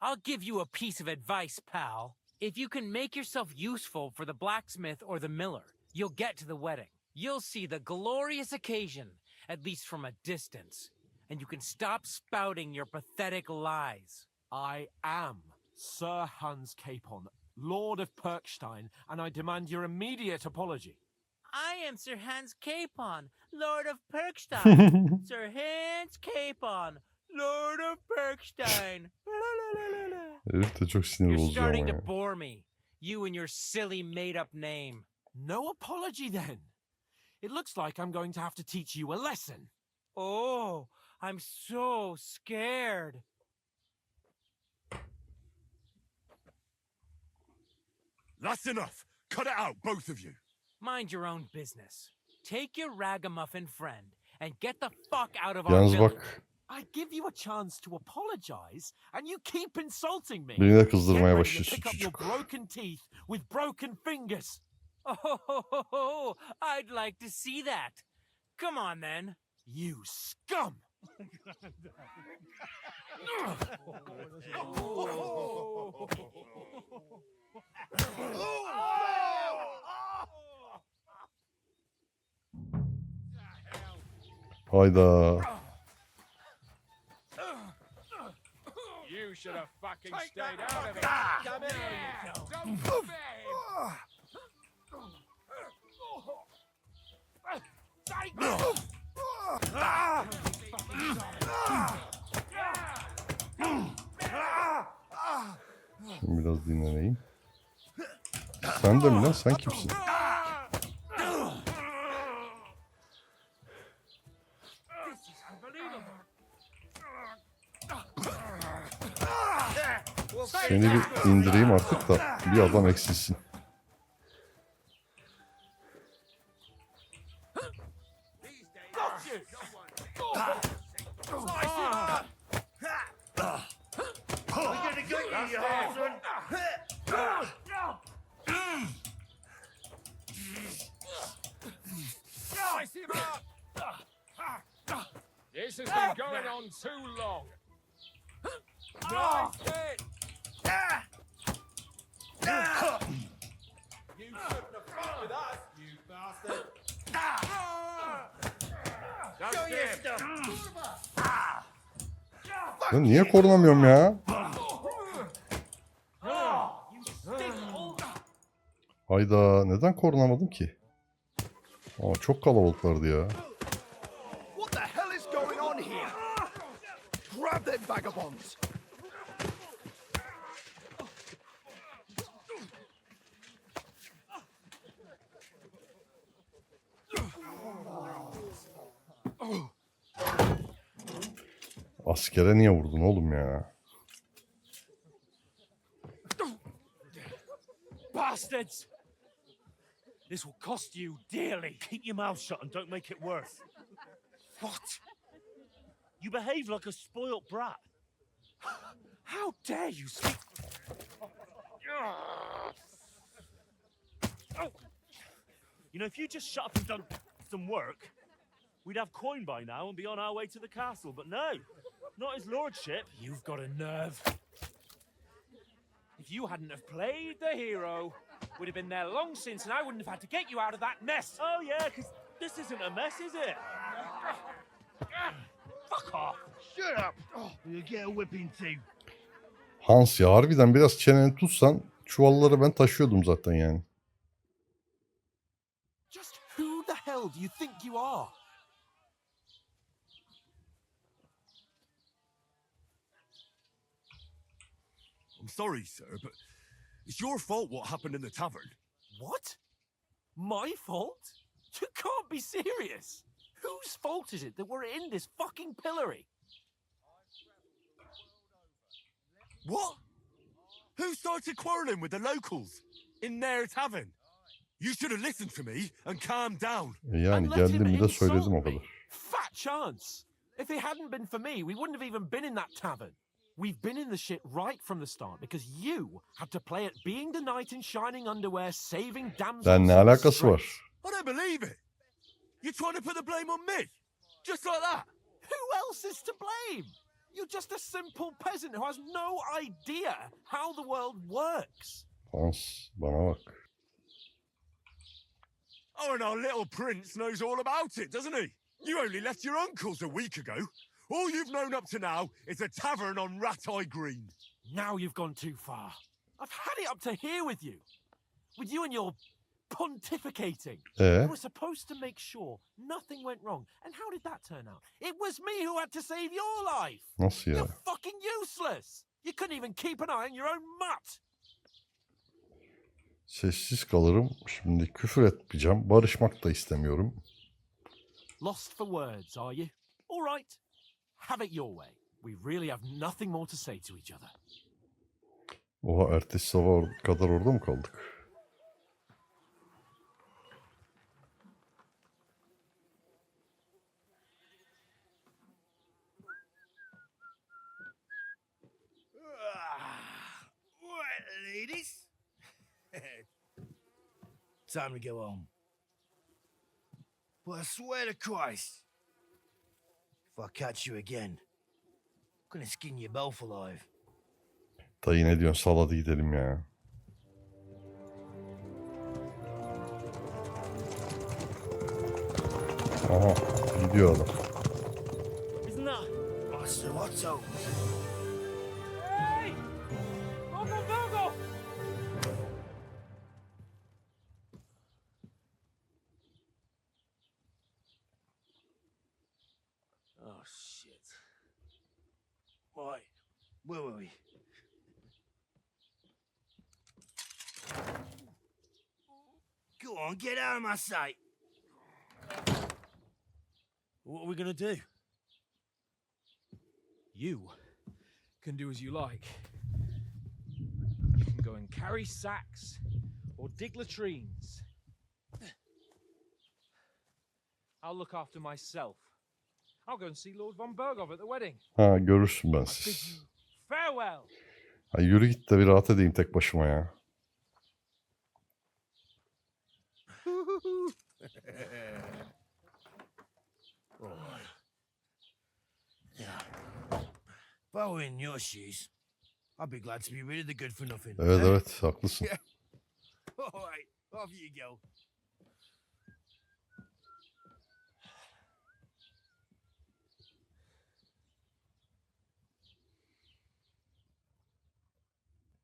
I'll give you a piece of advice, pal. If you can make yourself useful for the blacksmith or the miller, you'll get to the wedding. You'll see the glorious occasion, at least from a distance. And you can stop spouting your pathetic lies. I am Sir Hans Capon, Lord of Perkstein, and I demand your immediate apology. I am Sir Hans Capon, Lord of Perkstein. Sir Hans Capon, Lord of Perkstein. Herif de çok sinir You're bozucu ama starting to ya. bore me. You and your silly made-up name. No apology then. It looks like I'm going to have to teach you a lesson. Oh, I'm so scared. That's enough. Cut it out, both of you. Mind your own business. Take your ragamuffin friend and get the fuck out of our Yalnız village. bak. I give you a chance to apologize, and you keep insulting me. Beni de Get kızdırmaya ready to başlıyorsun pick up your çocuk. broken teeth with broken fingers. Oh, I'd like to see that. Come on, then. You scum! Hayda. You should have fucking stayed out of it. Come here. Don't move it. Şimdi biraz dinleneyim. Sen de mi lan? Sen kimsin? Seni bir indireyim artık da bir adam eksilsin. This has been going on too long. Nice hit. You shouldn't have fought with us, you bastard. Show your stuff. Ya niye korunamıyorum ya? Hayda, neden korunamadım ki? Aa, çok kalabalıklardı ya. What the hell is going on here? Grab them vagabonds! Askere niye vurdun oğlum ya? Bastards! This will cost you dearly. Keep your mouth shut and don't make it worse. What? You behave like a spoilt brat. How dare you speak? You know, if you just shut up and done some work, we'd have coin by now and be on our way to the castle. But no, not his lordship. You've got a nerve. If you hadn't have played the hero, we'd have been there long since, and I wouldn't have had to get you out of that mess. Oh yeah, because This isn't a mess, is it? Fuck off. Shut up! Oh, you'll get a whipping too. Hans ya, harbiden biraz çeneni tutsan çuvalları ben taşıyordum zaten yani. Just who the hell do you think you are? I'm sorry, sir, but it's your fault what happened in the tavern. What? My fault? You can't be serious. Whose fault is it that we're in this fucking pillory? What? Who started quarrelling with the locals in their tavern? You should have listened to me and calmed down. Yani And let him geldim bir de söyledim insult o me. kadar. Fat chance. If it hadn't been for me, we wouldn't have even been in that tavern. We've been in the shit right from the start because you had to play at being the knight in shining underwear, saving damsels. Ben ne in alakası distress. var? I don't believe it. You're trying to put the blame on me? Just like that? Who else is to blame? You're just a simple peasant who has no idea how the world works. Hans bana bak. Oh, and our little prince knows all about it, doesn't he? You only left your uncle's a week ago. All you've known up to now is a tavern on Rat Eye Green. Now you've gone too far. I've had it up to here with you. With you and your pontificating. You were supposed to make sure nothing went wrong. And how did that turn out? It was me who had to save your life. Nasıl ya? You're fucking useless. You couldn't even keep an eye on your own mutt. Sessiz kalırım. Şimdi küfür etmeyeceğim. Barışmak da istemiyorum. Lost for words, are you? All right. Have it your way. We really have nothing more to say to each other. Oha, ertesi sabah kadar orada mı kaldık? Right, ladies. Time to go home. But I swear to Christ, if I catch you again, I'm gonna skin you both alive. Dayı ne diyorsun? Sal hadi gidelim ya. Aha, gidiyor adam. Isn't that? What's up? Hey! Go! Oh shit. Right, where were we? Go on, get out of my sight. What are we gonna do? You can do as you like. You can go and carry sacks or dig latrines. I'll look after myself. I'll go and see Lord von Berghoff at the wedding. Ha, görürsün ben I bid siz. you farewell. Ha, yürü git de bir rahat edeyim tek başıma ya. Yeah. If I were in your shoes, I'd be glad to be rid of the good for nothing. Evet eh? evet, haklısın. All right, off you go.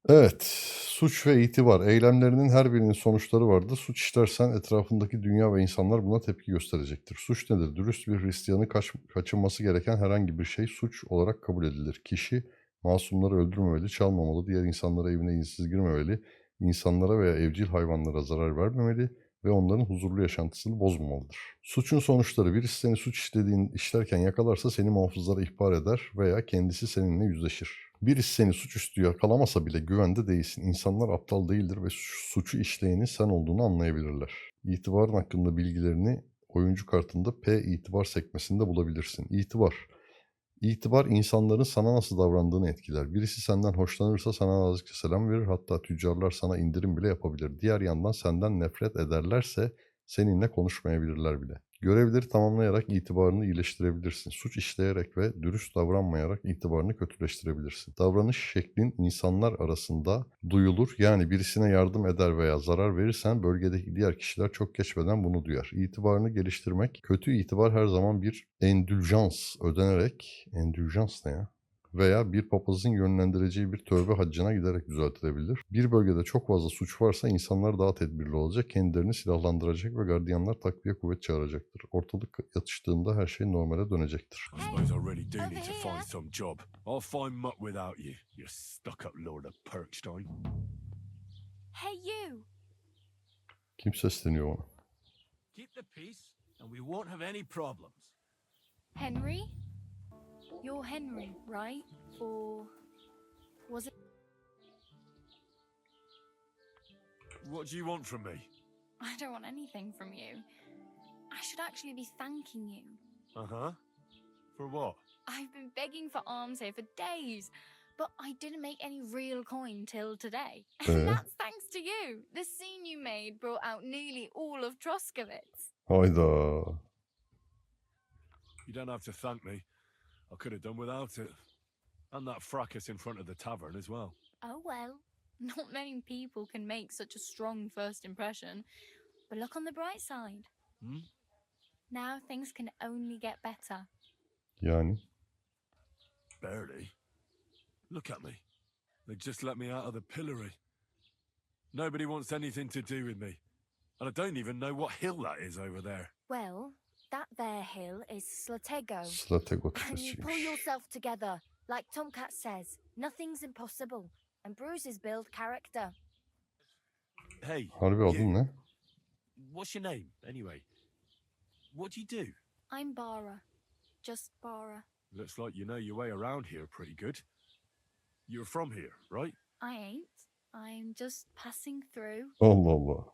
Evet, suç ve itibar. Eylemlerinin her birinin sonuçları vardır. Suç işlersen etrafındaki dünya ve insanlar buna tepki gösterecektir. Suç nedir? Dürüst bir Hristiyanın kaçınması gereken herhangi bir şey suç olarak kabul edilir. Kişi masumları öldürmemeli, çalmamalı, diğer insanlara evine izinsiz girmemeli, insanlara veya evcil hayvanlara zarar vermemeli ve onların huzurlu yaşantısını bozmamalıdır. Suçun sonuçları: birisi seni suç işlerken yakalarsa seni muhafızlara ihbar eder veya kendisi seninle yüzleşir. Birisi seni suçüstü yakalamasa bile güvende değilsin. İnsanlar aptal değildir ve suçu işleyeni sen olduğunu anlayabilirler. İtibarın hakkında bilgilerini oyuncu kartında P itibar sekmesinde bulabilirsin. İtibar. İtibar insanların sana nasıl davrandığını etkiler. Birisi senden hoşlanırsa sana nazikçe selam verir, hatta tüccarlar sana indirim bile yapabilir. Diğer yandan senden nefret ederlerse seninle konuşmayabilirler bile. Görevleri tamamlayarak itibarını iyileştirebilirsin. Suç işleyerek ve dürüst davranmayarak itibarını kötüleştirebilirsin. Davranış şeklin insanlar arasında duyulur. Yani birisine yardım eder veya zarar verirsen bölgedeki diğer kişiler çok geçmeden bunu duyar. İtibarını geliştirmek, kötü itibar her zaman bir endüljans ödenerek, endüljans ne ya? Veya bir papazın yönlendireceği bir tövbe haccına giderek düzeltilebilir. Bir bölgede çok fazla suç varsa insanlar daha tedbirli olacak, kendilerini silahlandıracak ve gardiyanlar takviye kuvvet çağıracaktır. Ortalık yatıştığında her şey normale dönecektir. I suppose I really do need to find some job. I'll find muck without you, you stuck-up Lord of Perkstein. Hey, you! Kim sesleniyor bana? Keep the peace, and we won't have any problems. Henry? You're Henry, right? Or was it? What do you want from me? I don't want anything from you. I should actually be thanking you. Uh-huh. For what? I've been begging for alms here for days, but I didn't make any real coin till today. And that's thanks to you. The scene you made brought out nearly all of Troskowitz. Hayda. You don't have to thank me. I could have done without it. And that fracas in front of the tavern as well. Oh well, not many people can make such a strong first impression. But look on the bright side. Hmm? Now things can only get better. Yani? Barely. Look at me. They just let me out of the pillory. Nobody wants anything to do with me. And I don't even know what hill that is over there. Well, that there hill is Slatego. Slatego And you pull tepesiymiş. yourself together. Like Tomcat says, nothing's impossible. And bruises build character. Hey, Harbi adın you. ne? What's your name, anyway? What do you do? I'm Bara. Just Bara. Looks like you know your way around here pretty good. You're from here, right? I ain't. I'm just passing through. Allah Allah.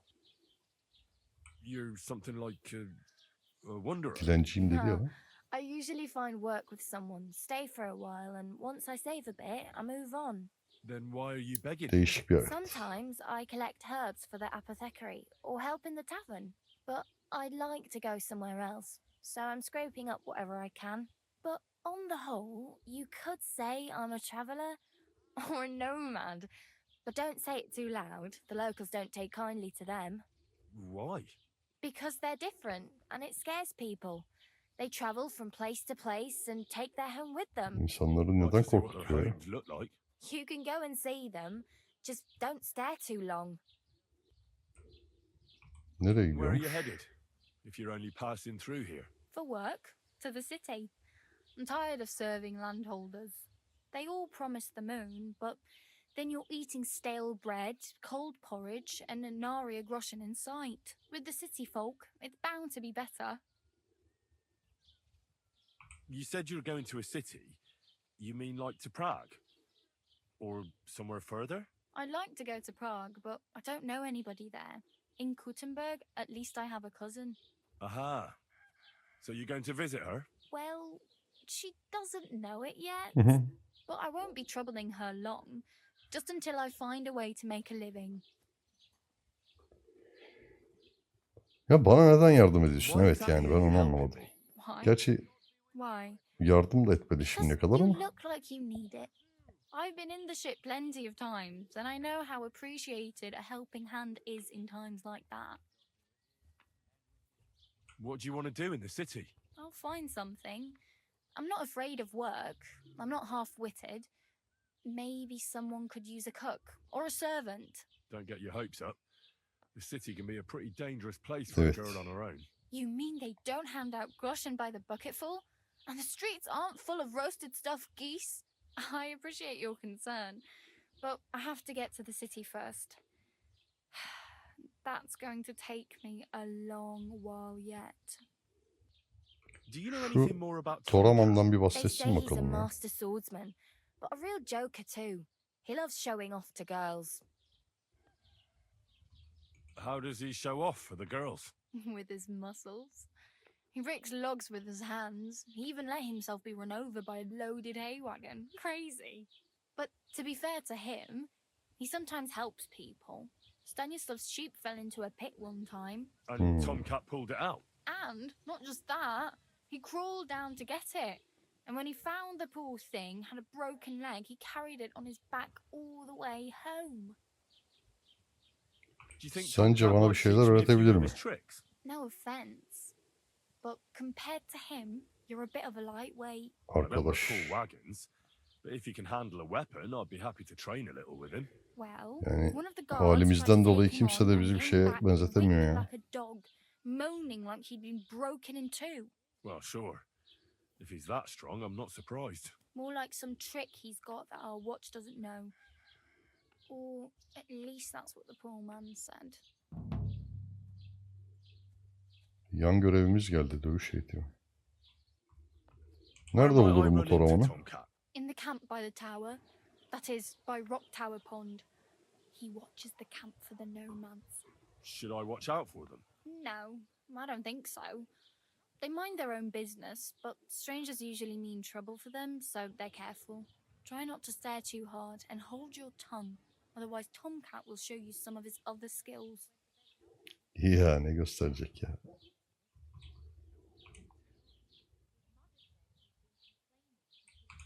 You're something like a wanderer. Dilenciyim dedi ya. No. I usually find work with someone, stay for a while, and once I save a bit, I move on. Then why are you begging? Değişik bir hayat. Sometimes I collect herbs for the apothecary or help in the tavern, but I'd like to go somewhere else, so I'm scraping up whatever I can. But on the whole, you could say I'm a traveller or a nomad, but don't say it too loud. The locals don't take kindly to them. Why? Because they're different, and it scares people. They travel from place to place and take their home with them. İnsanları Like neden to see what their korkutuyor ya? homes look like. You can go and see them, just don't stare too long. Nereye Where are you gidiyormuş? headed? If you're only passing through here. For work, to the city. I'm tired of serving landholders. They all promise the moon, but then you're eating stale bread, cold porridge, and a nary a groschen in sight. With the city folk, it's bound to be better. You said you're going to a city. You mean like to Prague? Or somewhere further? I'd like to go to Prague, but I don't know anybody there. In Kuttenberg, at least I have a cousin. Aha. So you're going to visit her? Well, she doesn't know it yet, Hı hı. but I won't be troubling her long, just until I find a way to make a living. Ya bana neden yardım ediyorsun? Why Evet is that yani ben you onu helping anlamadım. me? Why? Gerçi Why? yardım da etmedi Because şimdiye kadar you ama. look like you need it. I've been in the ship plenty of times, and I know how appreciated a helping hand is in times like that. What do you want to do in the city? I'll find something. I'm not afraid of work. I'm not half-witted. Maybe someone could use a cook or a servant. Don't get your hopes up. The city can be a pretty dangerous place for a Evet. girl on her own. You mean they don't hand out groschen by the bucketful? And the streets aren't full of roasted stuffed geese? I appreciate your concern, but I have to get to the city first. That's going to take me a long while yet. Do you know Şu anything more about Toraman'dan bir They say bahsetsin he's a bakalım ya. master swordsman, but a real joker too. He loves showing off to girls. How does he show off for the girls? With his muscles. He ricks logs with his hands. He even let himself be run over by a loaded hay wagon. Crazy. But to be fair to him, he sometimes helps people. Stanislav's sheep fell into a pit one time. And Tomcat pulled it out. And not just that, he crawled down to get it. And when he found the poor thing had a broken leg, he carried it on his back all the way home. Do you think Sence Tom Cat bana bir might şeyler teach me a few öğretebilir of mi? his tricks? No offense, but compared to him, you're a bit of a lightweight. I don't Arkadaş. pull wagons, but if he can handle a weapon, I'd be happy to train a little with him. Well, Yani one of the guards halimizden tried to dolayı take him kimse on de and bizi bir he şeye came back benzetemiyor whimpering ya. like a dog, moaning like he'd been broken in two. Well, sure. If he's that strong, I'm not surprised. More like some trick he's got that our watch doesn't know. Or at least that's what the poor man said. Yan görevimiz geldi, dövüş eğitimi. Nerede Where might I bulurum bu run into toramanı? Tom Cat? In the camp by the tower, that is, by Rock Tower Pond. He watches the camp for the nomads. Should I watch out for them? No, I don't think so. They mind their own business, but strangers usually mean trouble for them, so they're careful. Try not to stare too hard and hold your tongue, otherwise Tomcat will show you some of his other skills. Ya ne gösterecek ya.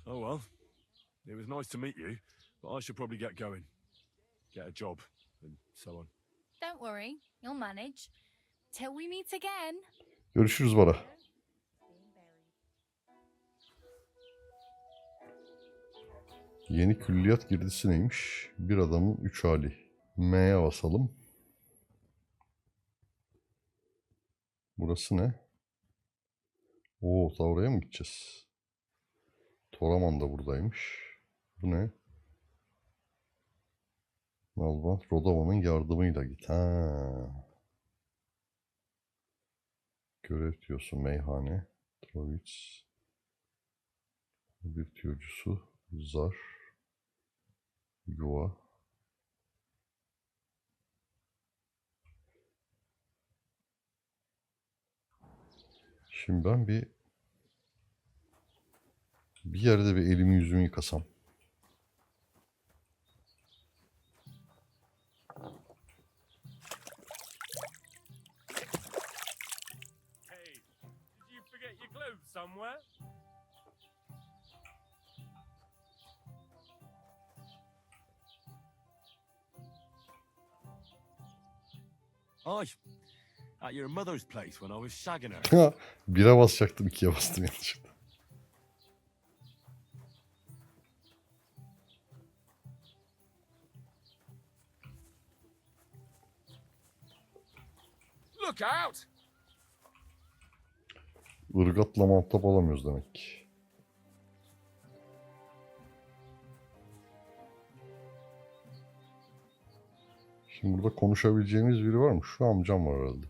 Oh well. It was nice to meet you, but I should probably get going. Get a job, and so on. Don't worry, you'll manage. Till we meet again. Görüşürüz Bara. Yeni külliyat girdisi neymiş? Bir adamın 3 hali. M'ye basalım. Burası ne? Oo, ta oraya mı gideceğiz? Toraman da buradaymış. Bu ne? Nalbant Rodova'nın yardımıyla git. Ha. Görev diyorsun, meyhane. Trovitz. Bir tüyocusu. Zar. Yuva. Şimdi ben bir yerde bir elimi yüzümü yıkasam. Hey, did you forget your clothes somewhere? Aye. At your mother's place when I was shagging her. Ha, bire basacaktım, ikiye bastım yanlışlıkla. Look out! Irgatla muhatap olamıyoruz demek ki. Şimdi burada konuşabileceğimiz biri var mı? Şu amcam var herhalde.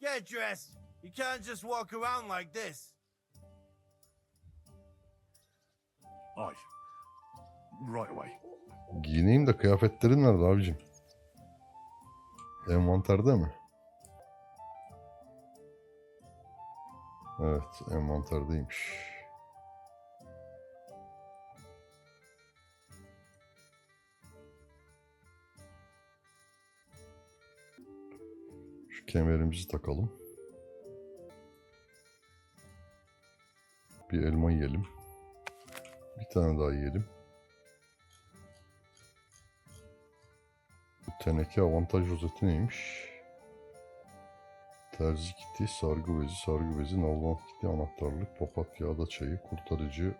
Get dressed. You can't just walk around like this. Aye. Right away. Giyineyim de kıyafetlerin nerede abicim? Envanterde mi? Evet, envanterdeymiş. Şu kemerimizi takalım. Bir elma yiyelim. Bir tane daha yiyelim. Bu teneke avantaj rozeti neymiş? Terzi kiti, sargı bezi, nalbant kiti, anahtarlık, papatya, ada çayı, kurtarıcı,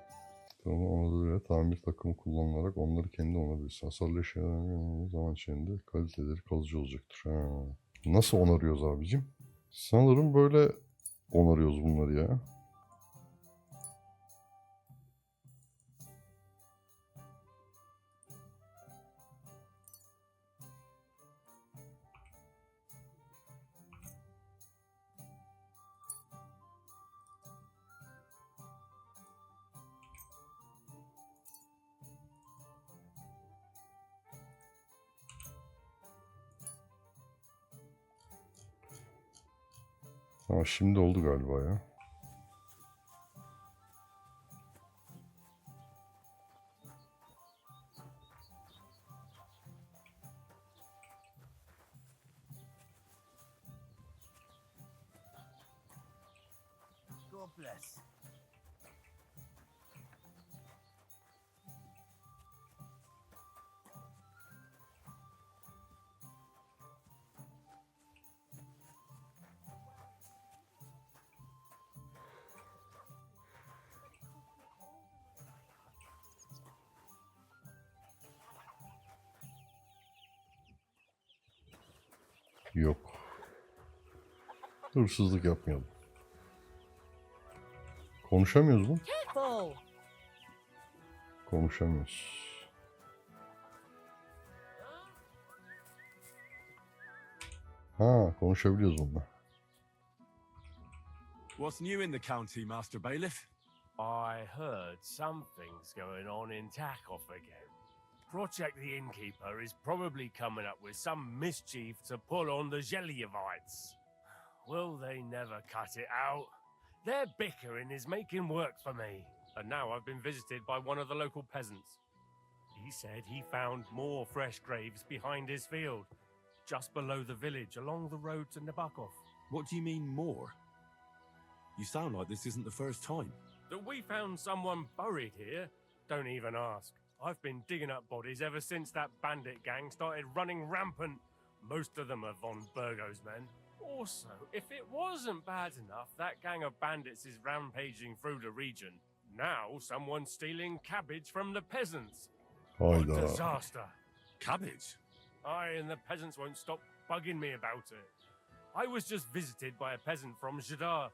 onarıyla tamir takımı kullanılarak onları kendi onarabilirsin. Hasarlı şeyler zaman içinde kaliteleri kalıcı olacaktır. Ha. Nasıl onarıyoruz abicim? Sanırım böyle onarıyoruz bunları ya. Ha, şimdi oldu galiba ya. God bless. Yok. Hırsızlık yapmayalım. Konuşamıyoruz mu? Careful! Konuşamıyoruz. Ha, konuşabiliyoruz bununla. What's new in the county, Master Bailiff? I heard something's going on in Takoff again. Project the Innkeeper is probably coming up with some mischief to pull on the Zelievites. Will they never cut it out? Their bickering is making work for me. And now I've been visited by one of the local peasants. He said he found more fresh graves behind his field, just below the village, along the road to Nabokov. What do you mean more? You sound like this isn't the first time. That we found someone buried here? Don't even ask. I've been digging up bodies ever since that bandit gang started running rampant. Most of them are von Burgo's men. Also, if it wasn't bad enough that gang of bandits is rampaging through the region, now someone's stealing cabbage from the peasants. What Hayda. disaster. Cabbage? Aye, and the peasants won't stop bugging me about it. I was just visited by a peasant from Jadar.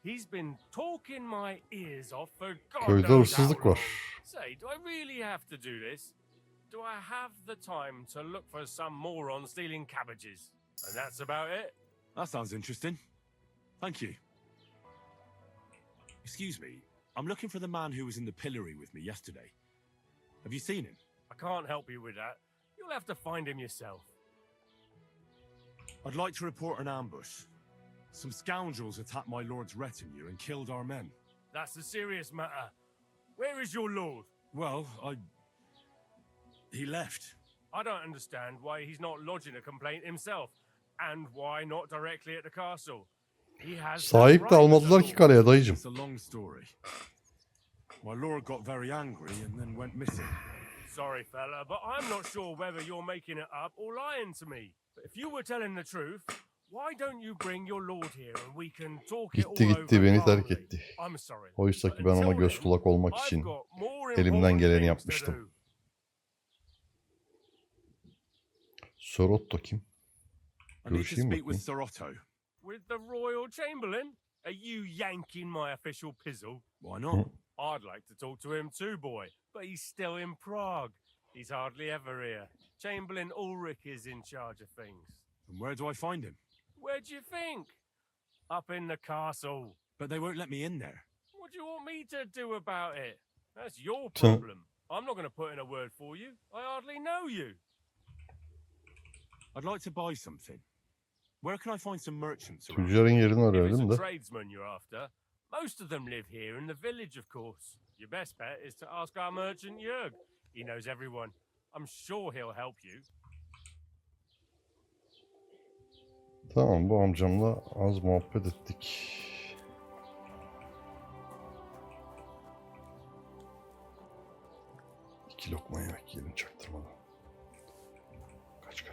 He's been talking my ears off for God Köyde knows how hırsızlık long. var. Say, do I really have to do this? Do I have the time to look for some moron stealing cabbages? And that's about it. That sounds interesting. Thank you. Excuse me, I'm looking for the man who was in the pillory with me yesterday. Have you seen him? I can't help you with that. You'll have to find him yourself. I'd like to report an ambush. Some scoundrels attacked my lord's retinue and killed our men. That's a serious matter. Where is your lord? Well, he left. I don't understand why he's not lodging a complaint himself. And why not directly at the castle? He has Sahip de almadılar ki kaleye dayıcım. It's a long story. My lord got very angry and then went missing. Sorry, fella, but I'm not sure whether you're making it up or lying to me. But if you were telling the truth, why don't you bring your lord here and we can talk it all Gitti over beni terk calmly? etti. I'm sorry. Oysa ki But ben ona until göz then, kulak olmak I've için got more elimden important geleni things to yapmıştım. do. Sorotto kim? I need to Görüşeyim speak with bakayım. Sorotto. With the Royal Chamberlain? Are you yanking my official pizzle? Why not? I'd like to talk to him too, boy, but he's still in Prague. He's hardly ever here. Chamberlain Ulrich is in charge of things. And where do I find him? Where do you think? Up in the castle. But they won't let me in there. What do you want me to do about it? That's your Tamam. problem. I'm not going to put in a word for you. I hardly know you. I'd like to buy something. Where can I find some merchants around? Tüccarın yerini If it's öğrendim a de. tradesman you're after, most of them live here in the village, of course. Your best bet is to ask our merchant Jörg. He knows everyone. I'm sure he'll help you. Tamam, bu amcamla az muhabbet ettik. İki lokma yemek yiyelim çaktırmadan. Kaç.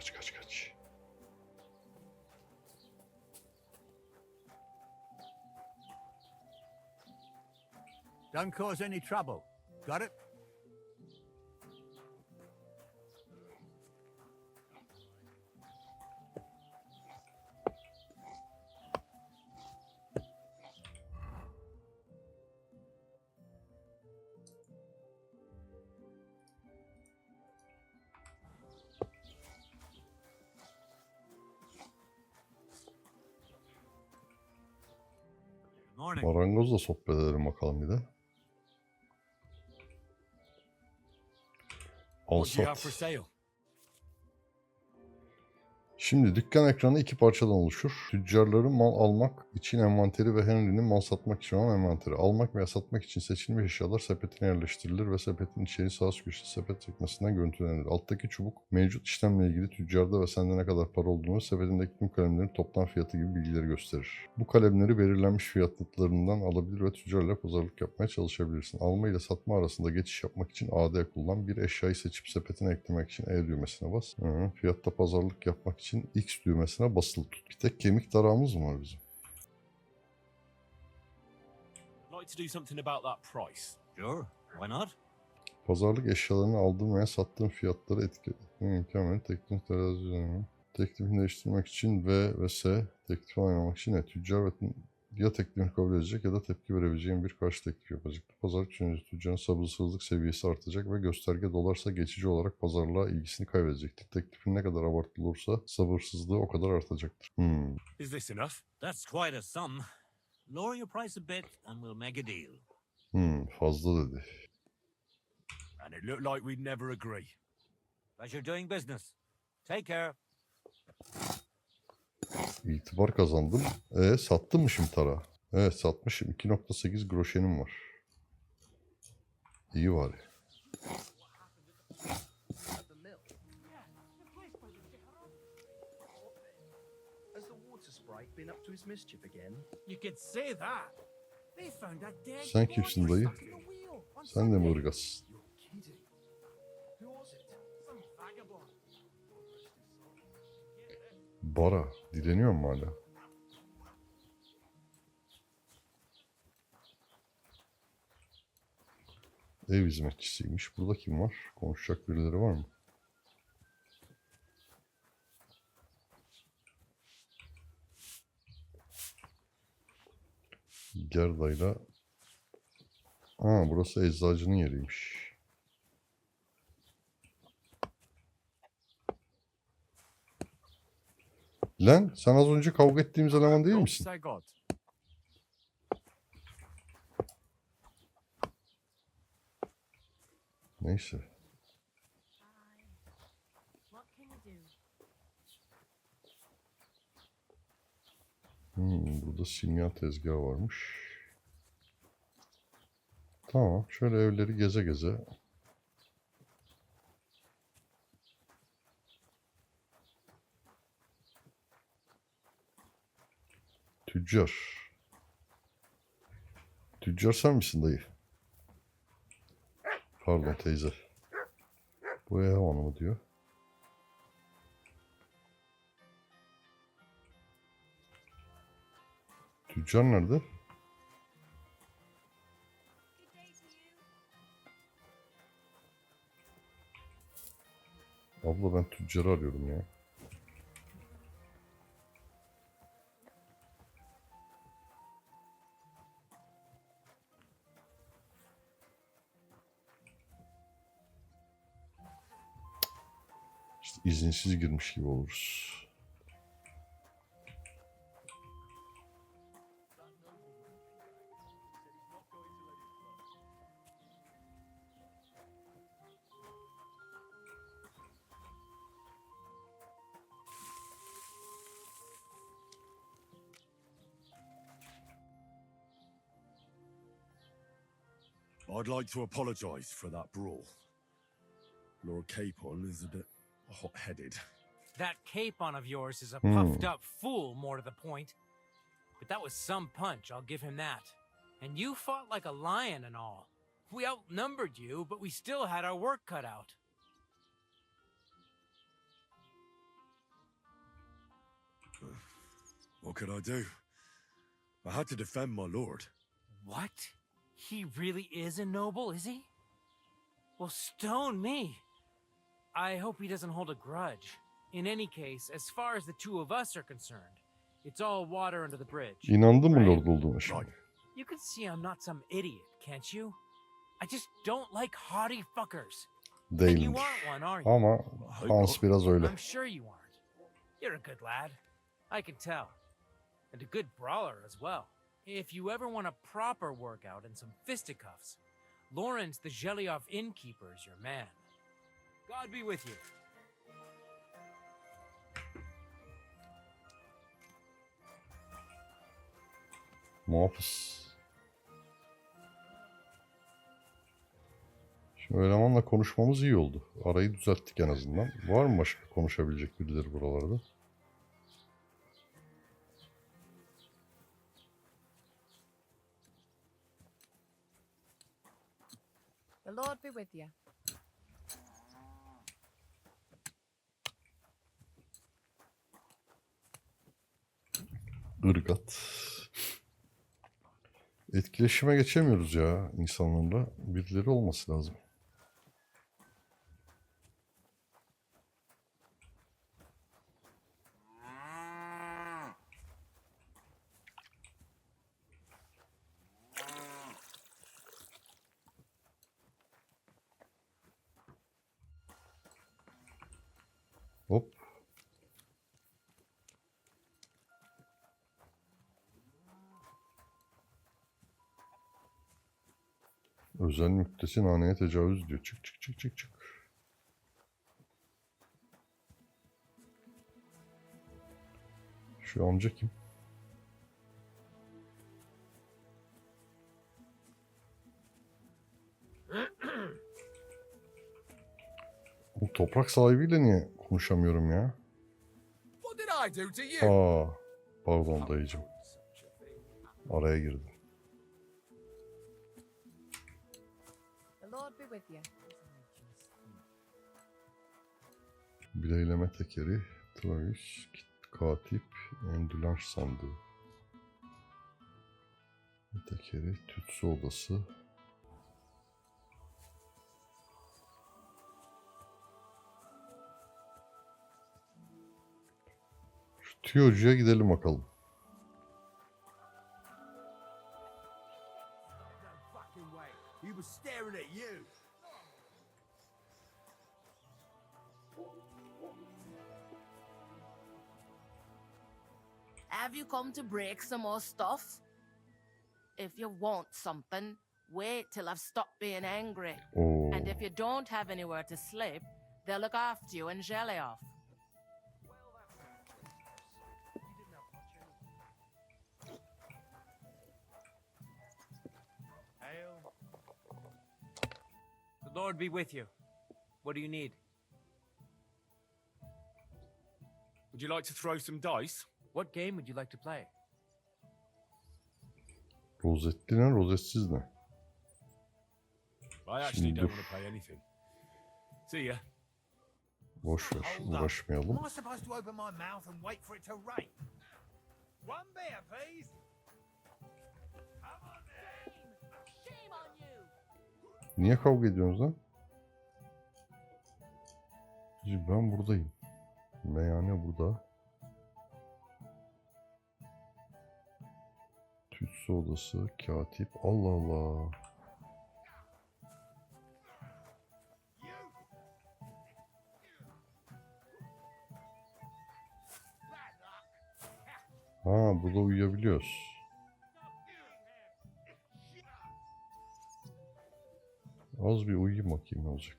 Don't cause any trouble. Got it? Morning. Marangozla sohbet edelim bakalım bir de. Al What do you have sat. for sale? Şimdi dükkan ekranı iki parçadan oluşur. Tüccarların mal almak için envanteri ve Henry'nin mal satmak için olan envanteri. Almak veya satmak için seçilmiş eşyalar sepetine yerleştirilir ve sepetin içeriği sağ üst köşede sepet sekmesinden görüntülenir. Alttaki çubuk mevcut işlemle ilgili tüccarda ve sende ne kadar para olduğunu, sepetindeki tüm kalemlerin toplam fiyatı gibi bilgileri gösterir. Bu kalemleri belirlenmiş fiyatlarından alabilir ve tüccarla pazarlık yapmaya çalışabilirsin. Alma ile satma arasında geçiş yapmak için AD kullan. Bir eşyayı seçip sepetine eklemek için E düğmesine bas. Fiyatta pazarlık yapmak için X düğmesine basılı tut. Bir tek kemik tarağımız mı var bizim? Like to do something about that price? Sure, why not? Pazarlık eşyalarını aldığın veya sattığın fiyatları etiketlemek imkanı teklif terazi teklifini değiştirmek için V ve S teklifi oynamak için tüccar ve ya teklifini kabul edecek ya da tepki verebileceğin bir karşı teklif yapacaktır. Pazarlık için tüccarın sabırsızlık seviyesi artacak ve gösterge dolarsa geçici olarak pazarlığa ilgisini kaybedecektir. Teklifin ne kadar abartılı olursa sabırsızlığı o kadar artacaktır. Is this enough? That's quite a sum. Lower your price a bit and we'll make a deal. Fazla dedi. And it looked like we'd never agree. Pleasure doing business. Take care. İtibar kazandım. Sattım mı şimdi tarağı? Evet satmışım. 2.8 groşenim var. İyi var. You could say that. They found a dead Sen kimsin dayı? stuck in a wheel on Sen de mi Sunday. ırgatsın? Who was it? Some vagabond. Bara. Dileniyor mu hala? Ev hizmetçisiymiş. Burada kim var? Konuşacak birileri var mı? Gerda'yla... Burası eczacının yeriymiş. Lan sen az önce kavga ettiğimiz eleman değil misin? Neyse. What can you do? Burada simya tezgahı varmış. Tamam. Şöyle evleri geze geze. Tüccar. Tüccar sen misin dayı? Pardon teyze. Bu ev hanımı diyor. Tüccar nerede? Abla ben tüccarı arıyorum ya. İşte izinsiz girmiş gibi oluruz. I'd like to apologize for that brawl. Lord Capon is a bit hot-headed. That capon of yours is a puffed up fool, more to the point. But that was some punch, I'll give him that. And you fought like a lion and all. We outnumbered you, but we still had our work cut out. What could I do? I had to defend my lord. What? He really is a noble, is he? Well, stone me. I hope he doesn't hold a grudge. In any case, as far as the two of us are concerned, it's all water under the bridge. İnandı mı right? lord olduğuna şimdi? You can see I'm not some idiot, can't you? I just don't like haughty fuckers. And you Değilmiş. aren't one, are you? Ama Hans biraz öyle. I'm sure you aren't. You're a good lad. I can tell. And a good brawler as well. If you ever want a proper workout and some fisticuffs, Lawrence the Zhelyov innkeeper is your man. God be with you. Muhafız. Şimdi elemanla konuşmamız iyi oldu. Arayı düzelttik en azından. Var mı başka konuşabilecek birileri buralarda? The Lord be with you. Irgat. Etkileşime geçemiyoruz ya insanlarla. Birileri olması lazım. Hop. Özel mülktesin haneye tecavüz diyor. Çık çık çık çık çık. Şu amca kim? Bu toprak sahibiyle niye konuşamıyorum ya? Aa, pardon dayıcım. Araya girdim. The Lord be with you. Bileyleme tekeri, travis, katip, endülans sandığı. Tekeri, tütsü odası. Şu tüyocuya gidelim bakalım. He was staring at you. Have you come to break some more stuff? If you want something, wait till I've stopped being angry. Oo. And if you don't have anywhere to sleep, they'll look after you and jelly off. The Lord be with you. What do you need? Would you like to throw some dice? What game would you like to play? Rozetli ne, rozetsiz ne? I actually don't want to play anything. See ya. Boş ver, uğraşmayalım. Am I supposed to open my mouth and wait for it to rain? One beer, please. Shame on you! Niye kavga ediyorsunuz lan? Ben buradayım. Meyhane burada. Tütsü odası, katip. Allah Allah. Ha, burada uyuyabiliyoruz. Az bir uyuyayım bakayım ne olacak.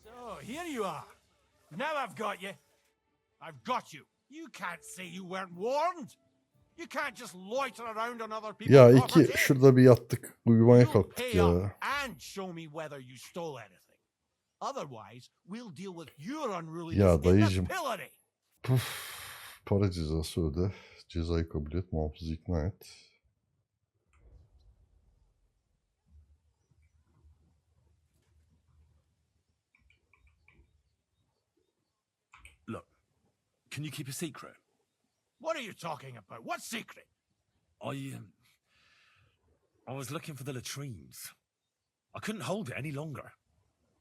So, here you are. Now I've got you. I've got you. You can't say you weren't warned. You can't just loiter around on other people's Ya property. iki şurada bir yattık. Uyumaya You'll kalktık pay up ya. and show me whether you stole anything. Otherwise, we'll deal with your unruliness Ya in the dayıcım. pillory. Puf, para cezası öde. Cezayı kabul et. Muhafızı ikna et. Look, can you keep a secret? What are you talking about? What secret? I was looking for the latrines. I couldn't hold it any longer.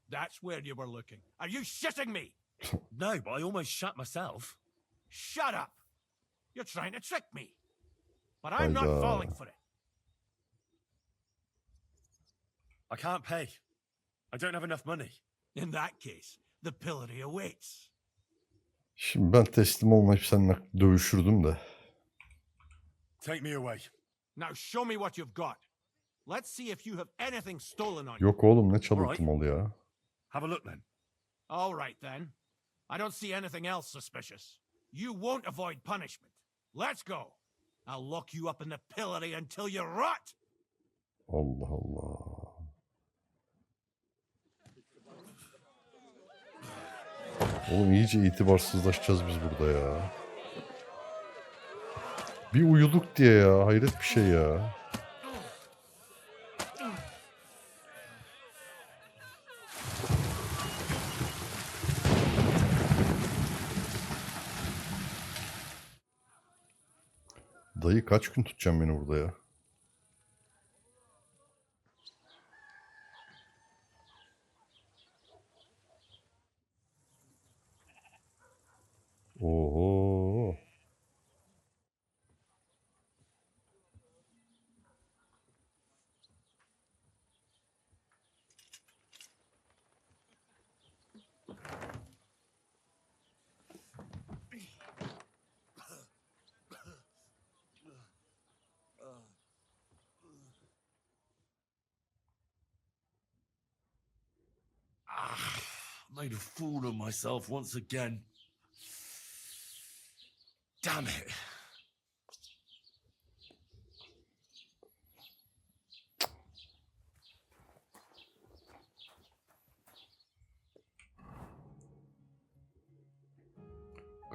That's where you were looking. Are you shitting me? No, but I almost shat myself. Shut up. You're trying to trick me. But I'm not Hayda. falling for it. I can't pay. I don't have enough money. In that case, the pillory awaits. Şimdi ben teslim olmayıp seninle dövüşürdüm de. Take me away. Now show me what you've got. Let's see if you have anything stolen on you. Yok oğlum ne çalıntı malı ya. Have a look then. All right then. I don't see anything else suspicious. You won't avoid punishment. Let's go. I'll lock you up in the pillory until you rot. Allah Allah. Oğlum iyice itibarsızlaşacağız biz burada ya. Bir uyuduk diye ya. Hayret bir şey ya. Dayı kaç gün tutacağım beni burada ya? Oho. Made a fool of myself once again. Damn it.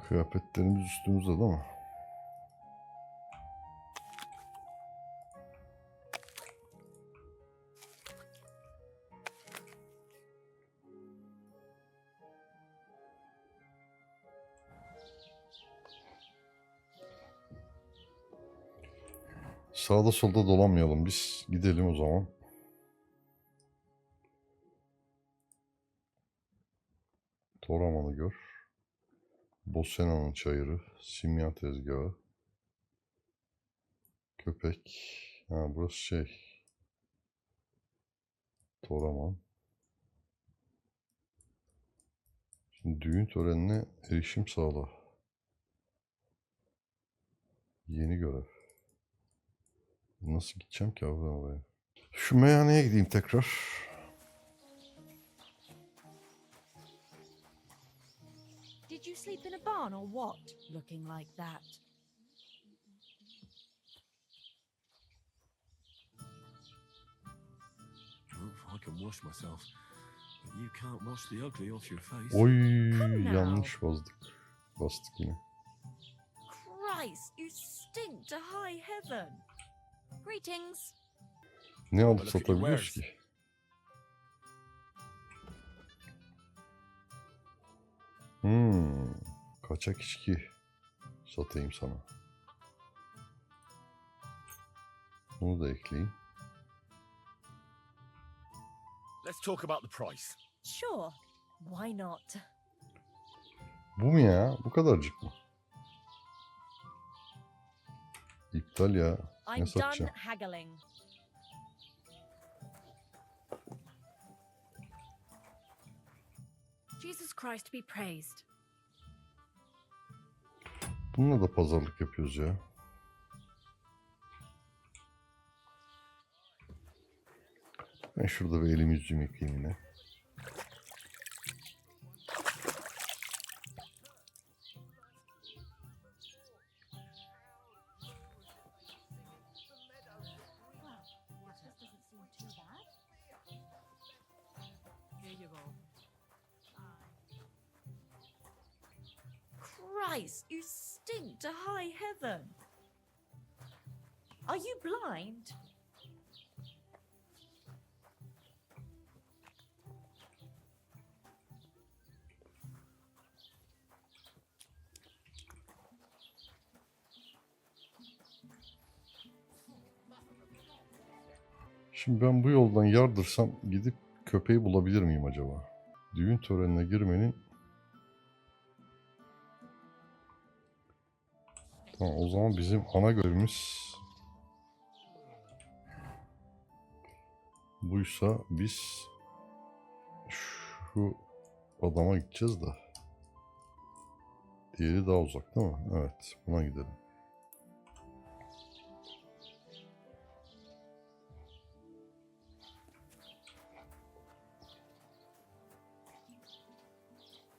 Kıyafetlerimiz üstümüzde değil mi? Sağda solda dolanmayalım biz. Gidelim o zaman. Toraman'ı gör. Bosena'nın çayırı. Simya tezgahı. Köpek. Ha burası şey. Toraman. Şimdi düğün törenine erişim sağla. Yeni görev. Nasıl gideceğim ki abi ben oraya? Şu meyhaneye gideyim tekrar. Did you sleep in a barn or what? Looking like that. I can wash myself. But you can't wash the ugly off your face. Oy Come now. yanlış bastık. Bastık yine. Christ, you stink to high heaven. Greetings. Ne alıp Look at your satabiliyoruz wares. ki? Kaçak içki satayım sana. Bunu da ekleyeyim. Let's talk about the price. Sure. Why not? Bu mu ya? Bu kadarcık mı? İptal ya. Ne I'm done satacağım? haggling. Jesus Christ be praised. Bununla da pazarlık yapıyoruz ya. Ben şurada bir elimi yüzümü yıkayayım yine. Christ, you stink to high heaven. Are you blind? Şimdi ben bu yoldan yardırsam gidip köpeği bulabilir miyim acaba? Düğün törenine girmenin... Tamam, o zaman bizim ana görevimiz buysa biz şu adama gideceğiz de. Diğeri daha uzak değil mi? Evet, buna gidelim.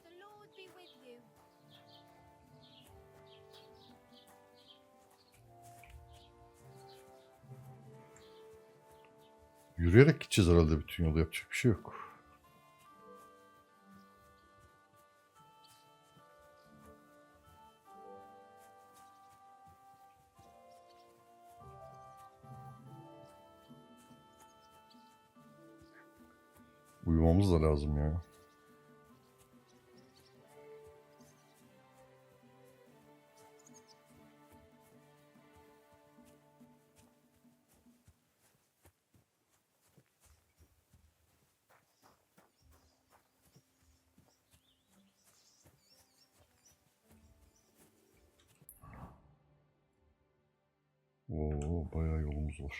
The Lord be with you. Yürüyerek gideceğiz herhalde bütün yolu. Yapacak bir şey yok. Uyumamız da lazım ya. Oo, bayağı yolumuz var.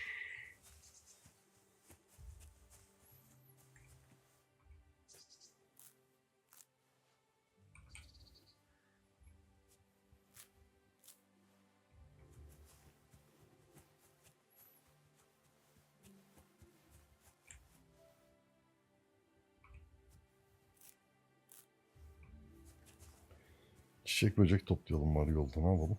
Çiçek böcek toplayalım var yolda, ne yapalım?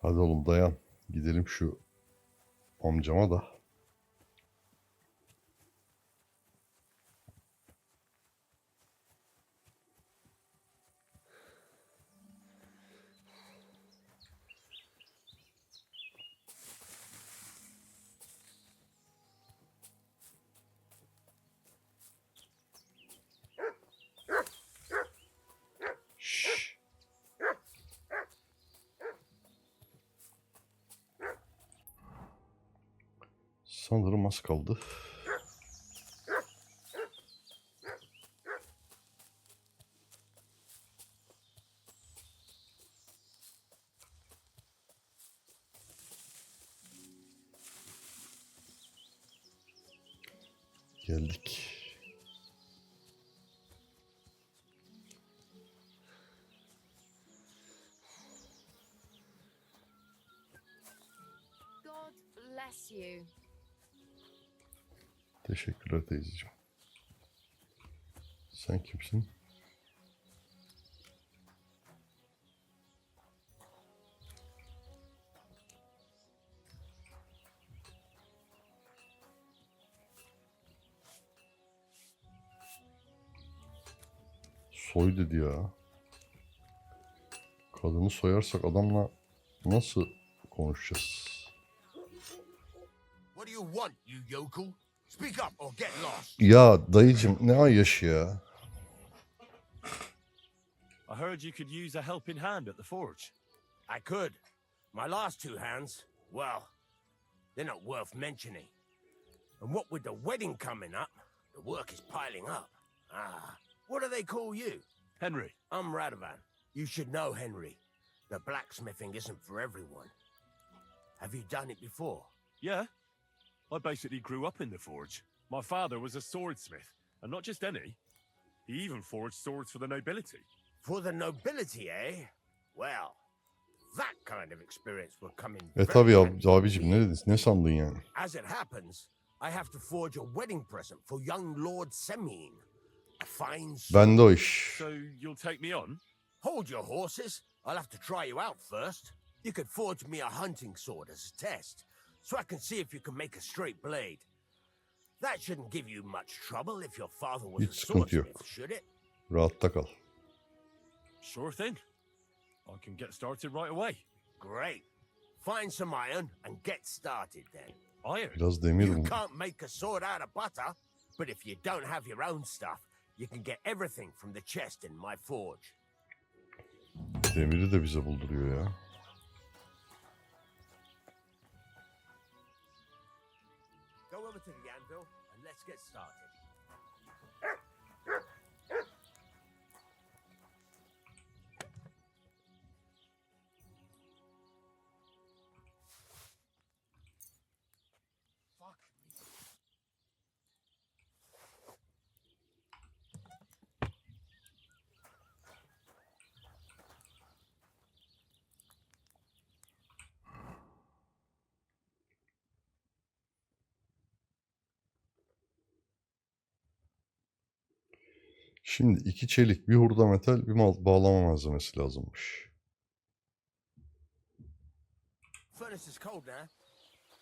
Hadi oğlum dayan. Gidelim şu amcama da. Şşş. Sanırım az kaldı. Geldik. God bless you. Teşekkürler teyzeciğim. Sen kimsin? Soy dedi ya. Kadını soyarsak adamla nasıl konuşacağız? What do you want, you yokel? Speak up or get lost. Ya dayıcım ne ay yaşı ya? I heard you could use a helping hand at the forge. I could. My last two hands, well, they're not worth mentioning. And what with the wedding coming up, the work is piling up. What do they call you? Henry. I'm Radovan. You should know, Henry. The blacksmithing isn't for everyone. Have you done it before? Yeah. I basically grew up in the forge. My father was a swordsmith, and not just any. He even forged swords for the nobility. For the nobility, eh? Well, that kind of experience will come in Tabii very handy. abicim ne dedin? Ne sandın yani? As it happens, I have to forge a wedding present for young Lord Semin. A fine sword. Bende o iş. So you'll take me on? Hold your horses. I'll have to try you out first. You could forge me a hunting sword as a test, so I can see if you can make a straight blade. That shouldn't give you much trouble if your father was Hiç a sıkıntı yok. swordsmith, should it? Rahatta kal. Sure thing. I can get started right away. Great. Find some iron and get started then. Iron? Biraz demir You mi? can't make a sword out of butter, but if you don't have your own stuff, you can get everything from the chest in my forge. Demiri de bize bulduruyor ya. Go over to the anvil and let's get started. Şimdi 2 çelik, bir hurda metal, bir bağlama malzemesi lazımmış. Furnace is cold now.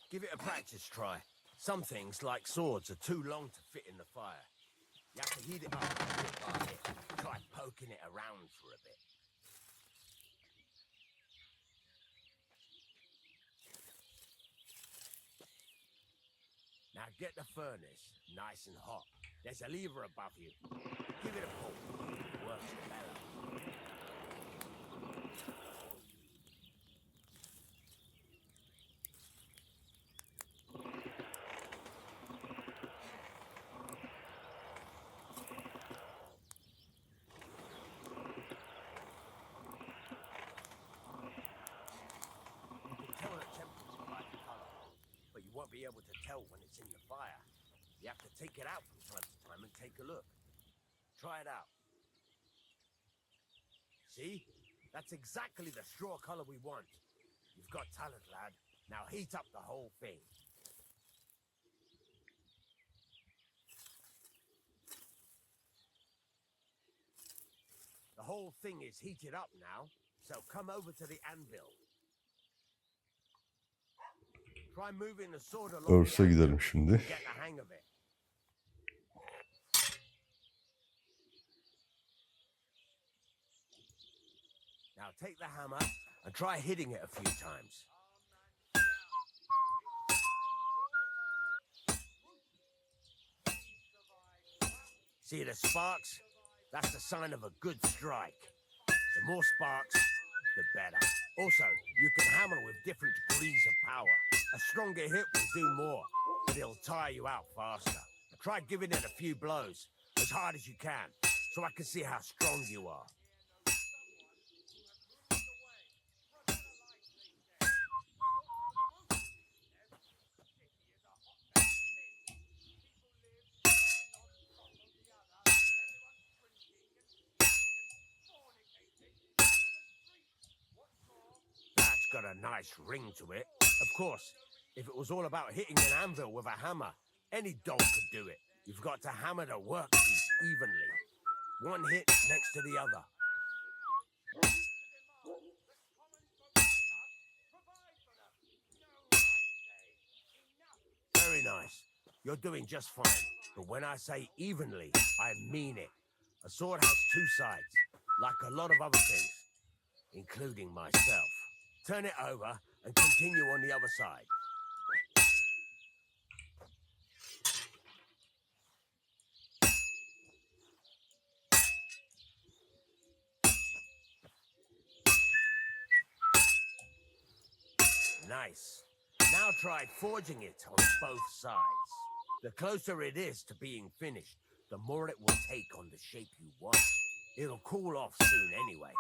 Give it a practice try. Some things, like swords, are too long to fit in the fire. You have to heat it up bit by bit. Try poking it around for a bit. Now get the furnace nice and hot. There's a lever above you. Give it a pull. Works the bellow. Won't be able to tell when it's in the fire. You have to take it out from time to time and take a look. Try it out. See? That's exactly the straw color we want. You've got talent, lad. Now heat up the whole thing. The whole thing is heated up now, so come over to the anvil. Örse gidelim şimdi. Now take the hammer and try hitting it a few times. See the sparks? That's the sign of a good strike. The more sparks, the better. Also, you can hammer with different degrees of power. A stronger hit will do more, but it'll tire you out faster. Try giving it a few blows, as hard as you can, so I can see how strong you are. Got a nice ring to it. Of course, if it was all about hitting an anvil with a hammer, any dog could do it. You've got to hammer the workpiece evenly. One hit next to the other. Very nice. You're doing just fine. But when I say evenly, I mean it. A sword has two sides, like a lot of other things, including myself. Turn it over and continue on the other side. Nice. Now try forging it on both sides. The closer it is to being finished, the more it will take on the shape you want. It'll cool off soon anyway.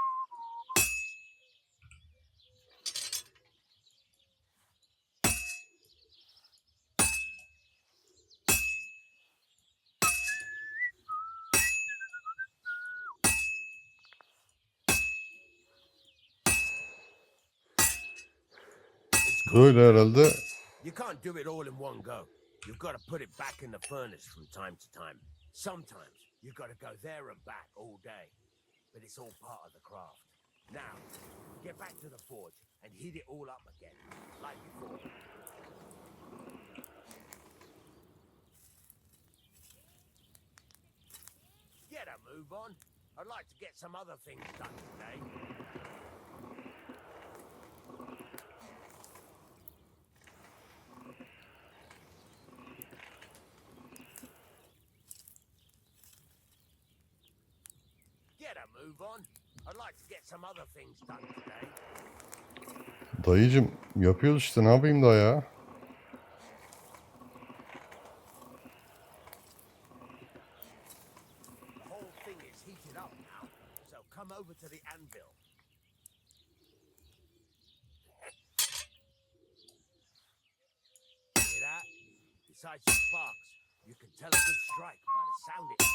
Böyle herhalde. You can't do it all in one go. You've got to put it back in the furnace from time to time. Sometimes you've got to go there and back all day. But it's all part of the craft. Now, get back to the forge and heat it all up again, like before. Get a move on. I'd like to get some other things done today. Move on. I'd like to get some other things done today. Dayıcım yapıyoruz işte, ne yapayım daha ya? The whole thing is heated up now, so come over to the anvil. Hear that? Besides the sparks, you can tell a good strike by the sound it makes.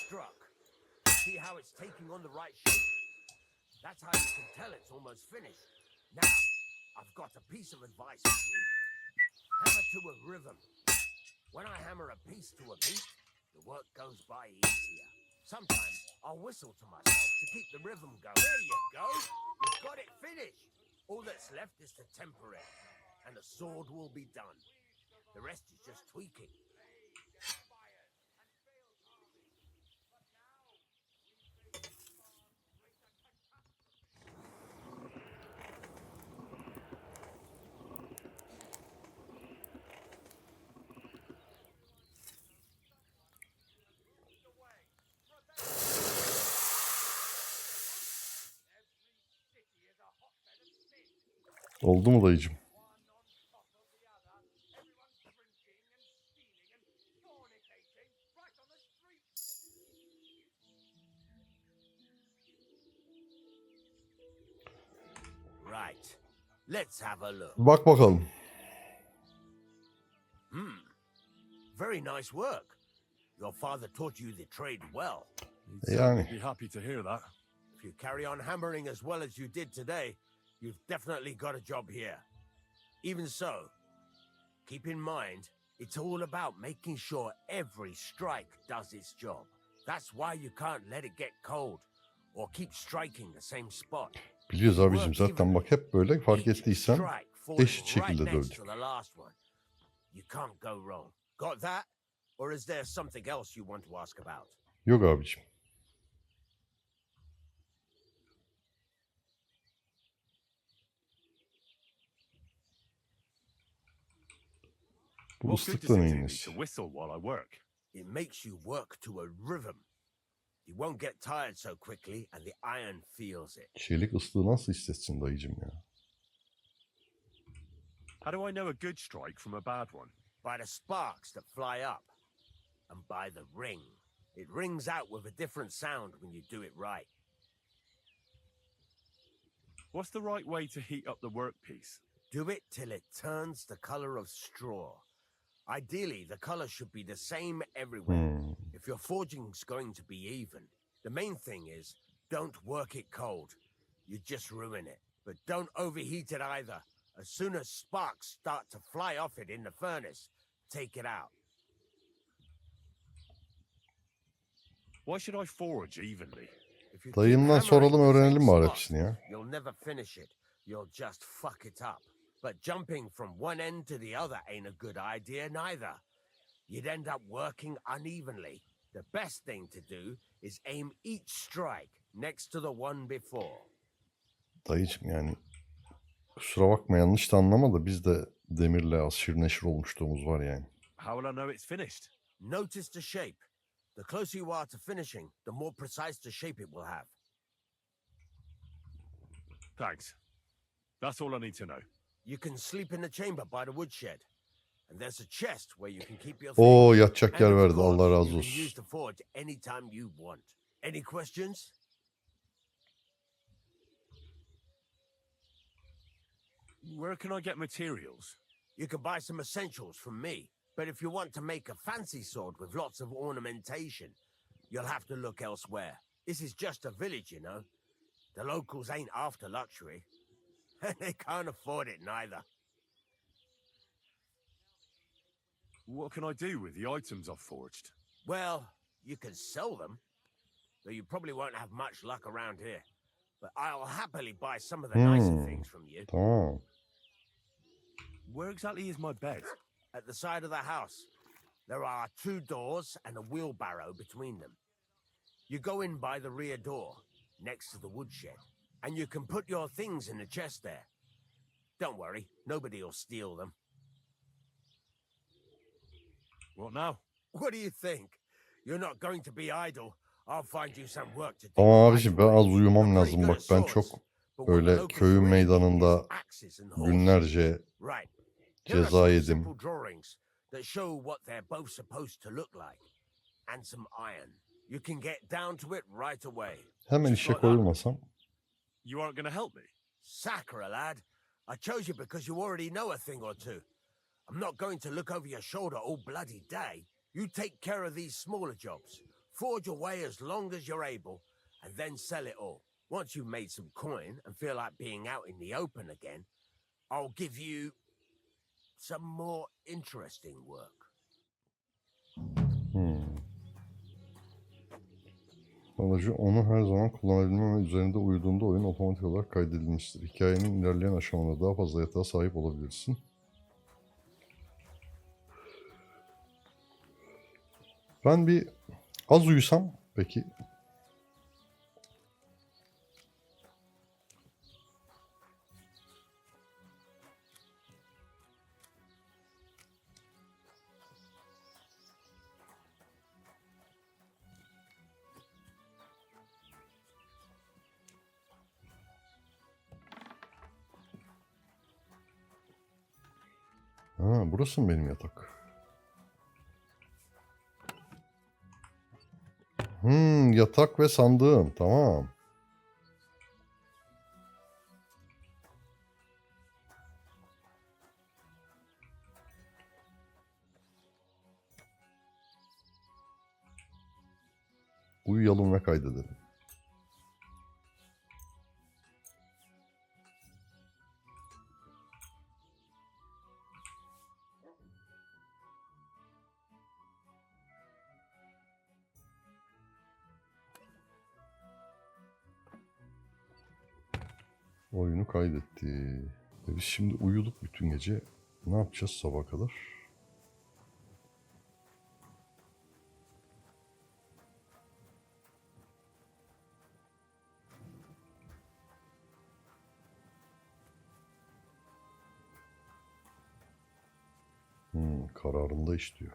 Struck. See how it's taking on the right shape? That's how you can tell it's almost finished. Now, I've got a piece of advice for you. Hammer to a rhythm. When I hammer a piece to a beat, the work goes by easier. Sometimes I'll whistle to myself to keep the rhythm going. There you go. You've got it finished. All that's left is to temper it, and the sword will be done. The rest is just tweaking. Oldu mu dayıcım? Right. Let's have a look. Bak bakalım. Very nice work. Your father taught you the trade well. Yani. Be happy to hear that. If you carry on hammering as well as you did today, you've definitely got a job here. Even so, keep in mind, it's all about making sure every strike does its job. That's why you can't let it get cold or keep striking the same spot. Biliyoruz abicim zaten bak hep böyle fark ettiysen eşit şekilde dövdük. You can't go wrong. Got that? Or is there something else you want to ask about? Yok abicim. Bu ıslık da neyin nesi? It makes you work to a rhythm. You won't get tired so quickly and the iron feels it. Çelik ıslığı nasıl hissetsin dayıcım ya? How do I know a good strike from a bad one? By the sparks that fly up. And by the ring. It rings out with a different sound when you do it right. What's the right way to heat up the workpiece? Do it till it turns the color of straw. Ideally, the color should be the same everywhere. If your forging's going to be even. The main thing is, don't work it cold. You just ruin it. But don't overheat it either. As soon as sparks start to fly off it in the furnace, take it out. Why should I forge evenly? Dayımdan soralım öğrenelim bari hepsini ya. You'll never finish it. You'll just fuck it up. But jumping from one end to the other ain't a good idea neither. You'd end up working unevenly. The best thing to do is aim each strike next to the one before. Dayıcım yani kusura bakma yanlış da anlama da biz de demirle aşırı neşir olmuşluğumuz var yani. How will I know it's finished? Notice the shape. The closer you are to finishing, the more precise the shape it will have. Thanks. That's all I need to know. You can sleep in the chamber by the woodshed. And there's a chest where you can keep your Oo things. yatacak yer verdi Allah razı You can use olsun. the forge anytime you want. Any questions? Where can I get materials? You can buy some essentials from me. But if you want to make a fancy sword with lots of ornamentation, you'll have to look elsewhere. This is just a village, you know. The locals ain't after luxury. They can't afford it neither. What can I do with the items I've forged? Well, you can sell them, though you probably won't have much luck around here. But I'll happily buy some of the nicer things from you. Tamam. Where exactly is my bed? At the side of the house. There are 2 doors and a wheelbarrow between them. You go in by the rear door, next to the woodshed, and you can put your things in the chest there. Don't worry, nobody'll steal them. What now? What do you think? You're not going to be idle. I'll find you some work to do. Ama abiciğim ben az uyumam lazım bak ben çok öyle köyün meydanında günlerce ceza yedim. That show what they're both supposed to look like. And some iron. You can get down to it right away. Hemen işe koyulmasam. You aren't going to help me? Sacre, lad. I chose you because you already know a thing or two. I'm not going to look over your shoulder all bloody day. You take care of these smaller jobs. Forge away as long as you're able, and then sell it all. Once you've made some coin and feel like being out in the open again, I'll give you some more interesting work. Aracı onu her zaman kullanabilme ve üzerinde uyuduğunda oyun otomatik olarak kaydedilmiştir. Hikayenin ilerleyen aşamalarında daha fazla yatağa sahip olabilirsin. Ben bir az uyusam peki. Ha, burası mı benim yatak? Yatak ve sandığım. Tamam. Uyuyalım ve kaydedelim. Oyunu kaydetti. Biz şimdi uyuduk bütün gece. Ne yapacağız sabaha kadar? Kararında iş diyor.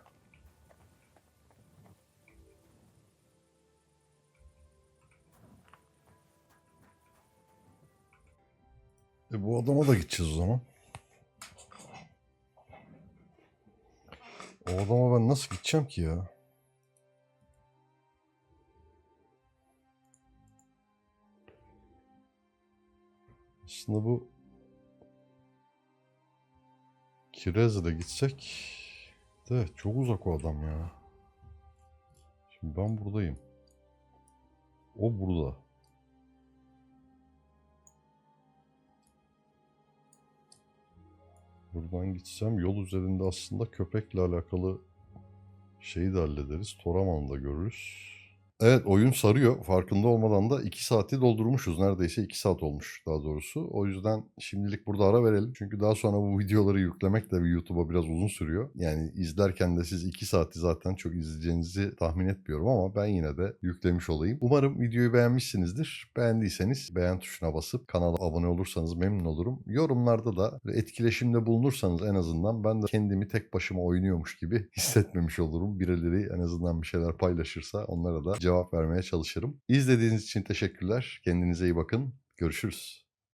Bu adama da gideceğiz o zaman. O adama ben nasıl gideceğim ki ya? Aslında bu Kirez'le gitsek de çok uzak o adam ya. Şimdi ben buradayım. O burada. Buradan gitsem yol üzerinde aslında köpekle alakalı şeyi de hallederiz. Toraman'ı da görürüz. Evet, oyun sarıyor. Farkında olmadan da 2 saati doldurmuşuz. Neredeyse 2 saat olmuş daha doğrusu. O yüzden şimdilik burada ara verelim. Çünkü daha sonra bu videoları yüklemek de YouTube'a biraz uzun sürüyor. Yani izlerken de siz 2 saati zaten çok izleyeceğinizi tahmin etmiyorum ama ben yine de yüklemiş olayım. Umarım videoyu beğenmişsinizdir. Beğendiyseniz beğen tuşuna basıp kanala abone olursanız memnun olurum. Yorumlarda da etkileşimde bulunursanız en azından ben de kendimi tek başıma oynuyormuş gibi hissetmemiş olurum. Birileri en azından bir şeyler paylaşırsa onlara da cevap vermeye çalışırım. İzlediğiniz için teşekkürler. Kendinize iyi bakın. Görüşürüz.